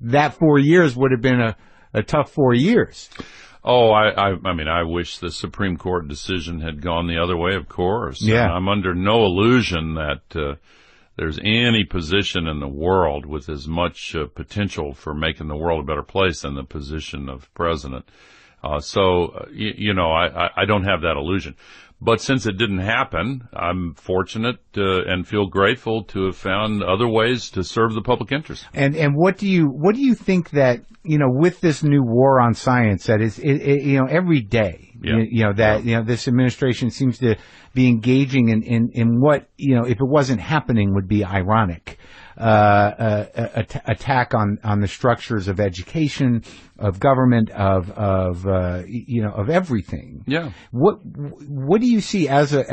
that 4 years would have been a tough 4 years? Oh, I mean, I wish the Supreme Court decision had gone the other way, of course. Yeah. And I'm under no illusion that there's any position in the world with as much potential for making the world a better place than the position of president. I don't have that illusion. But since it didn't happen, I'm fortunate and feel grateful to have found other ways to serve the public interest. And what do you think that with this new war on science that is every day this administration seems to be engaging in what if it wasn't happening would be ironic. Attack on the structures of education, of government, of everything. Yeah. What do you see as a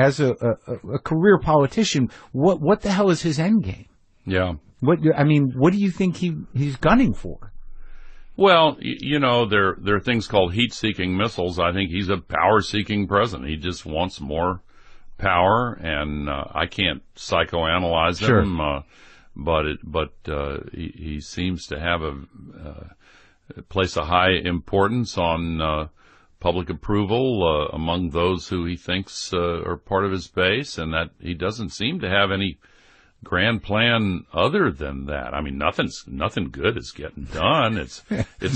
career politician? What the hell is his end game? Yeah. What do you think he's gunning for? Well, there are things called heat-seeking missiles. I think he's a power-seeking president. He just wants more power, and I can't psychoanalyze him. But he seems to have place a high importance on public approval among those who he thinks are part of his base, and that he doesn't seem to have any grand plan other than that. I mean, nothing good is getting done. It's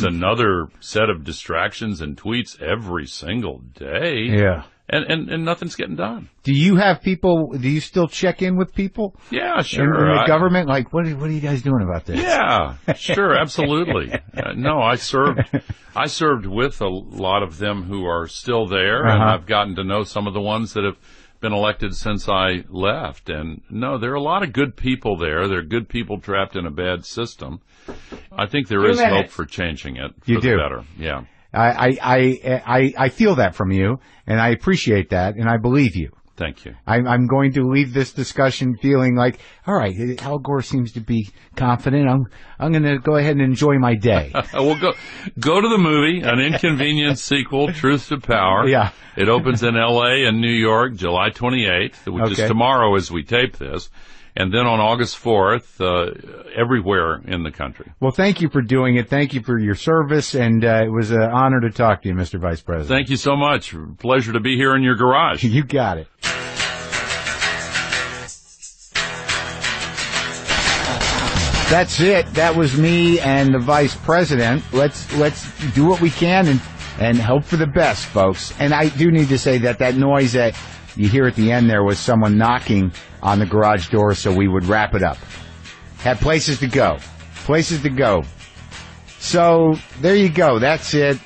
another set of distractions and tweets every single day. Yeah. And nothing's getting done. Do you have people? Do you still check in with people? Yeah, sure. In the government, like, what are you guys doing about this? Yeah, sure, absolutely. No, I served with a lot of them who are still there, and I've gotten to know some of the ones that have been elected since I left. And no, there are a lot of good people there. There are good people trapped in a bad system. I think there is hope for changing it for the better. Yeah. I feel that from you, and I appreciate that, and I believe you. Thank you. I'm going to leave this discussion feeling like, all right, Al Gore seems to be confident. I'm going to go ahead and enjoy my day. We'll go to the movie, An Inconvenient Sequel, Truth to Power. Yeah. It opens in L.A. and New York, July 28th, which is tomorrow as we tape this. And then on August 4th, everywhere in the country. Well, thank you for doing it. Thank you for your service. And it was an honor to talk to you, Mr. Vice President. Thank you so much. Pleasure to be here in your garage. You got it. That's it. That was me and the Vice President. Let's do what we can and hope for the best, folks. And I do need to say that noise that you hear at the end there was someone knocking on the garage door so we would wrap it up. Had places to go. So there you go. That's it.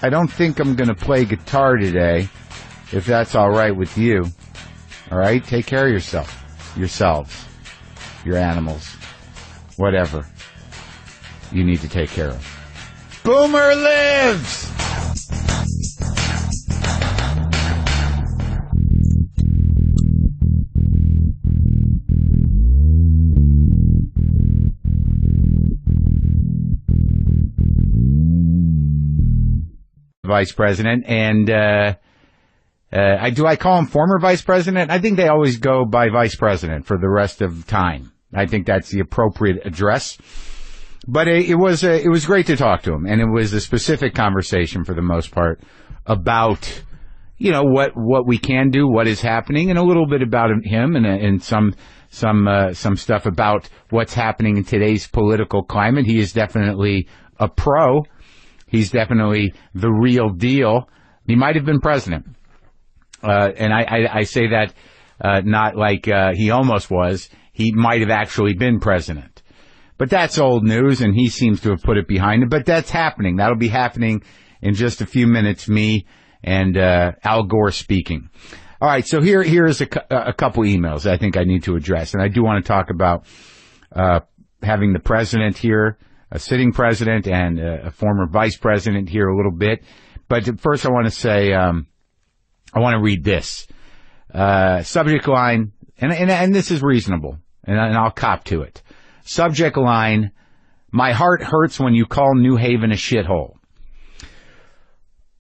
I don't think I'm going to play guitar today, if that's all right with you. All right? Take care of yourselves, your animals, whatever you need to take care of. Boomer lives! Vice President, and do I call him former Vice President? I think they always go by Vice President for the rest of time. I think that's the appropriate address. But it was great to talk to him, and it was a specific conversation for the most part about, you know, what we can do, what is happening, and a little bit about him, and some stuff about what's happening in today's political climate. He is definitely a pro. He's definitely the real deal. He might have been president. And I say that not like he almost was. He might have actually been president. But that's old news, and he seems to have put it behind him. But that's happening. That'll be happening in just a few minutes, me and Al Gore speaking. All right, so here's a couple emails I think I need to address. And I do want to talk about having the president here, a sitting president, and a former vice president here a little bit. But first I want to say, I want to read this. Subject line, and this is reasonable, and I'll cop to it. Subject line, my heart hurts when you call New Haven a shithole.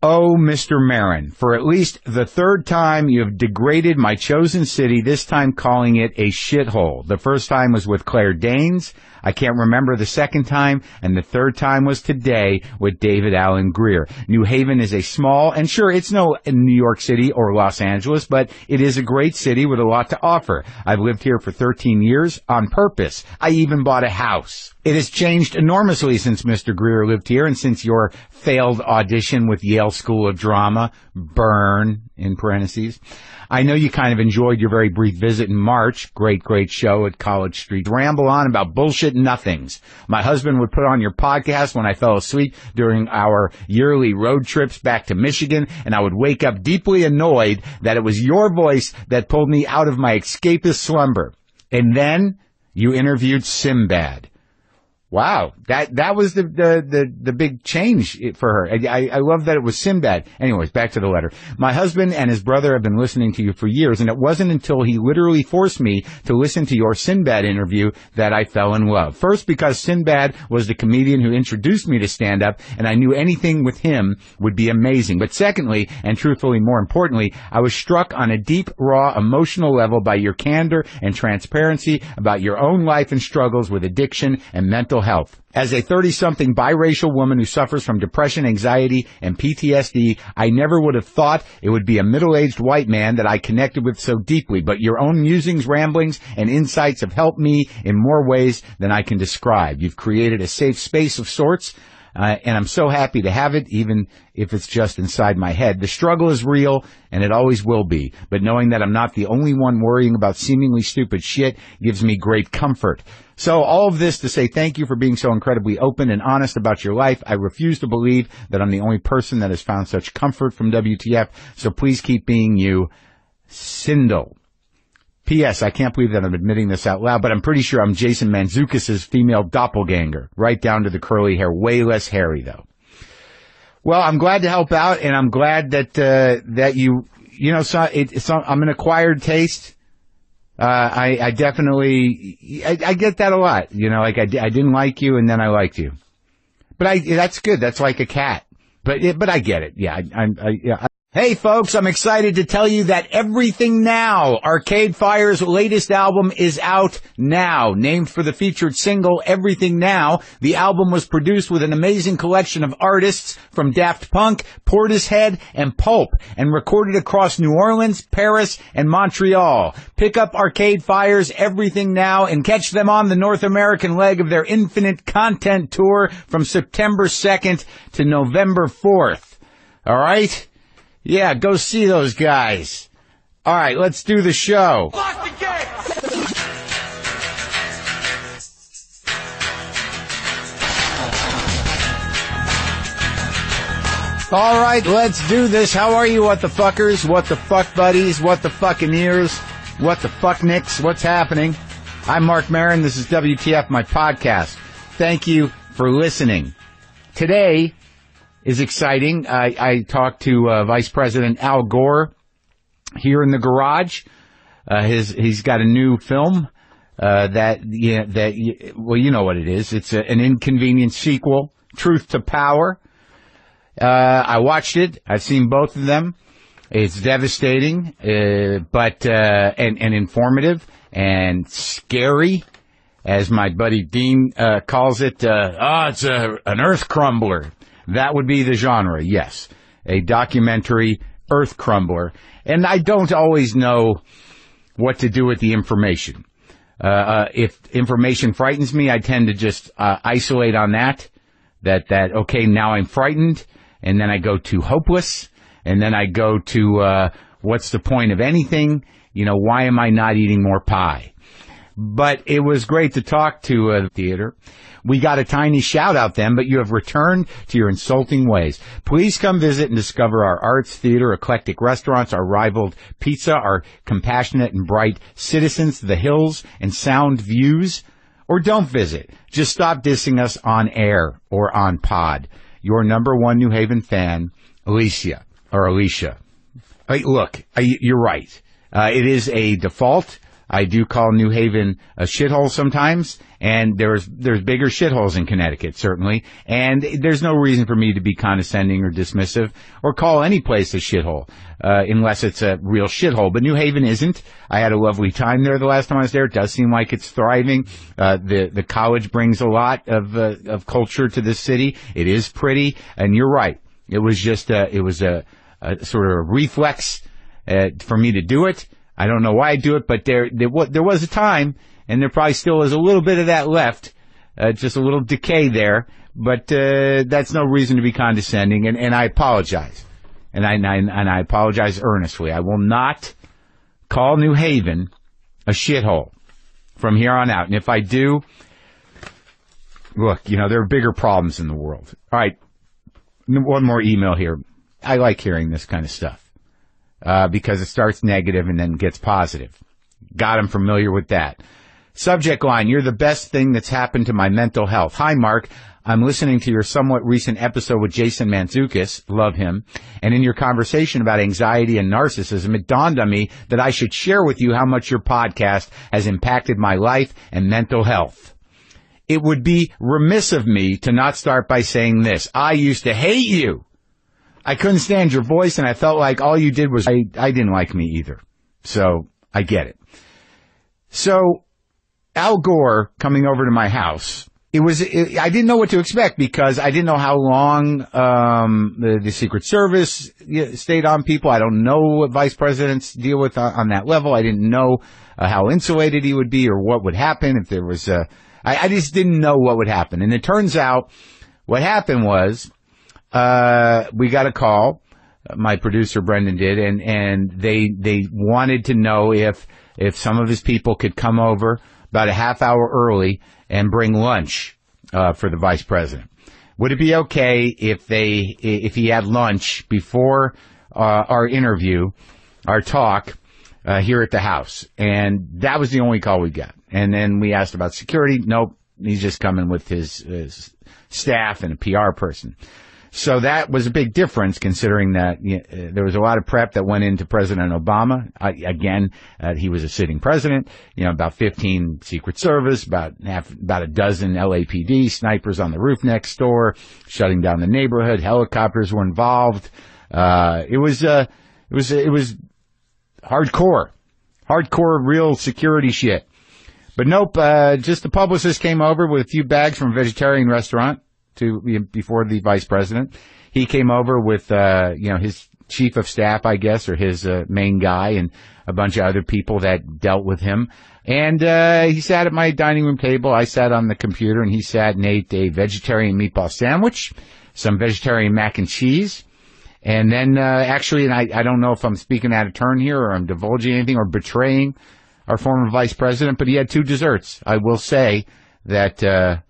Oh, Mr. Maron, for at least the third time you have degraded my chosen city, this time calling it a shithole. The first time was with Claire Danes. I can't remember the second time, and the third time was today with David Allen Greer. New Haven is a small, and sure, it's no New York City or Los Angeles, but it is a great city with a lot to offer. I've lived here for 13 years on purpose. I even bought a house. It has changed enormously since Mr. Greer lived here and since your failed audition with Yale School of Drama, burn, in parentheses. I know you kind of enjoyed your very brief visit in March. Great show at College Street. Ramble on about bullshit nothings. My husband would put on your podcast when I fell asleep during our yearly road trips back to Michigan, and I would wake up deeply annoyed that it was your voice that pulled me out of my escapist slumber. And then you interviewed Sinbad. Wow, that was the big change for her. I love that it was Sinbad. Anyways, back to the letter. My husband and his brother have been listening to you for years, and it wasn't until he literally forced me to listen to your Sinbad interview that I fell in love. First, because Sinbad was the comedian who introduced me to stand-up, and I knew anything with him would be amazing. But secondly, and truthfully more importantly, I was struck on a deep, raw, emotional level by your candor and transparency about your own life and struggles with addiction and mental health. As a 30-something biracial woman who suffers from depression, anxiety, and PTSD, I never would have thought it would be a middle-aged white man that I connected with so deeply, but your own musings, ramblings, and insights have helped me in more ways than I can describe. You've created a safe space of sorts, and I'm so happy to have it, even if it's just inside my head. The struggle is real, and it always will be, but knowing that I'm not the only one worrying about seemingly stupid shit gives me great comfort. So all of this to say thank you for being so incredibly open and honest about your life. I refuse to believe that I'm the only person that has found such comfort from WTF, so please keep being you, Sindel. P.S. I can't believe that I'm admitting this out loud, but I'm pretty sure I'm Jason Mantzoukas' female doppelganger, right down to the curly hair, way less hairy, though. Well, I'm glad to help out, and I'm glad that I'm an acquired taste. I definitely, I get that a lot. You know, like I didn't like you and then I liked you. But that's good. That's like a cat. But I get it. Yeah. Hey folks, I'm excited to tell you that Everything Now, Arcade Fire's latest album, is out now. Named for the featured single, Everything Now, the album was produced with an amazing collection of artists from Daft Punk, Portishead, and Pulp, and recorded across New Orleans, Paris, and Montreal. Pick up Arcade Fire's Everything Now and catch them on the North American leg of their Infinite Content Tour from September 2nd to November 4th. All right? Yeah, go see those guys. All right, let's do the show. Lock the gate! All right, let's do this. How are you, what the fuckers, what the fuck buddies, what the fucking ears, what the fuck nicks, what's happening? I'm Marc Maron. This is WTF, my podcast. Thank you for listening. Today is exciting. I talked to Vice President Al Gore here in the garage. He's got a new film well, you know what it is. It's an inconvenient sequel, Truth to Power. I watched it. I've seen both of them. It's devastating, but informative and scary, as my buddy Dean calls it. It's an earth crumbler. That would be the genre, yes. A documentary earth crumbler. And I don't always know what to do with the information. If information frightens me, I tend to just isolate on that, okay, now I'm frightened, and then I go to hopeless, and then I go to what's the point of anything? You know, why am I not eating more pie? But it was great to talk to the theater. We got a tiny shout-out then, but you have returned to your insulting ways. Please come visit and discover our arts, theater, eclectic restaurants, our rivaled pizza, our compassionate and bright citizens, the hills and sound views. Or don't visit. Just stop dissing us on air or on pod. Your number one New Haven fan, Alicia. Look, you're right. It is a default. I do call New Haven a shithole sometimes, and there's bigger shitholes in Connecticut, certainly, and there's no reason for me to be condescending or dismissive or call any place a shithole, unless it's a real shithole. But New Haven isn't. I had a lovely time there the last time I was there. It does seem like it's thriving. The college brings a lot of culture to this city. It is pretty, and you're right. It was just a sort of reflex for me to do it. I don't know why I do it, but there was a time, and there probably still is a little bit of that left, just a little decay there, but that's no reason to be condescending, and I apologize, and I apologize earnestly. I will not call New Haven a shithole from here on out, and if I do, look, there are bigger problems in the world. All right, one more email here. I like hearing this kind of stuff. Because it starts negative and then gets positive. God, I'm familiar with that. Subject line, you're the best thing that's happened to my mental health. Hi, Mark. I'm listening to your somewhat recent episode with Jason Mantzoukas, love him, and in your conversation about anxiety and narcissism, it dawned on me that I should share with you how much your podcast has impacted my life and mental health. It would be remiss of me to not start by saying this. I used to hate you. I couldn't stand your voice, and I felt like all you did was I didn't like me either. So I get it. So Al Gore coming over to my house, I didn't know what to expect because I didn't know how long the Secret Service stayed on people. I don't know what vice presidents deal with on that level. I didn't know how insulated he would be or what would happen if there was I just didn't know what would happen. And it turns out what happened was we got a call, my producer Brendan did, and they wanted to know if some of his people could come over about a half hour early and bring lunch for the vice president. Would it be okay if he had lunch before our interview, our talk here at the house? And that was the only call we got. And then we asked about security. Nope, he's just coming with his staff and a PR person. So that was a big difference, considering that there was a lot of prep that went into President Obama. He was a sitting president. About 15 Secret Service, about a dozen LAPD snipers on the roof next door, shutting down the neighborhood. Helicopters were involved. It was hardcore, real security shit. But nope, just the publicist came over with a few bags from a vegetarian restaurant before the vice president. He came over with, his chief of staff, I guess, or his main guy, and a bunch of other people that dealt with him. And he sat at my dining room table. I sat on the computer, and he sat and ate a vegetarian meatball sandwich, some vegetarian mac and cheese. And then, and I don't know if I'm speaking out of turn here or I'm divulging anything or betraying our former vice president, but he had two desserts. I will say that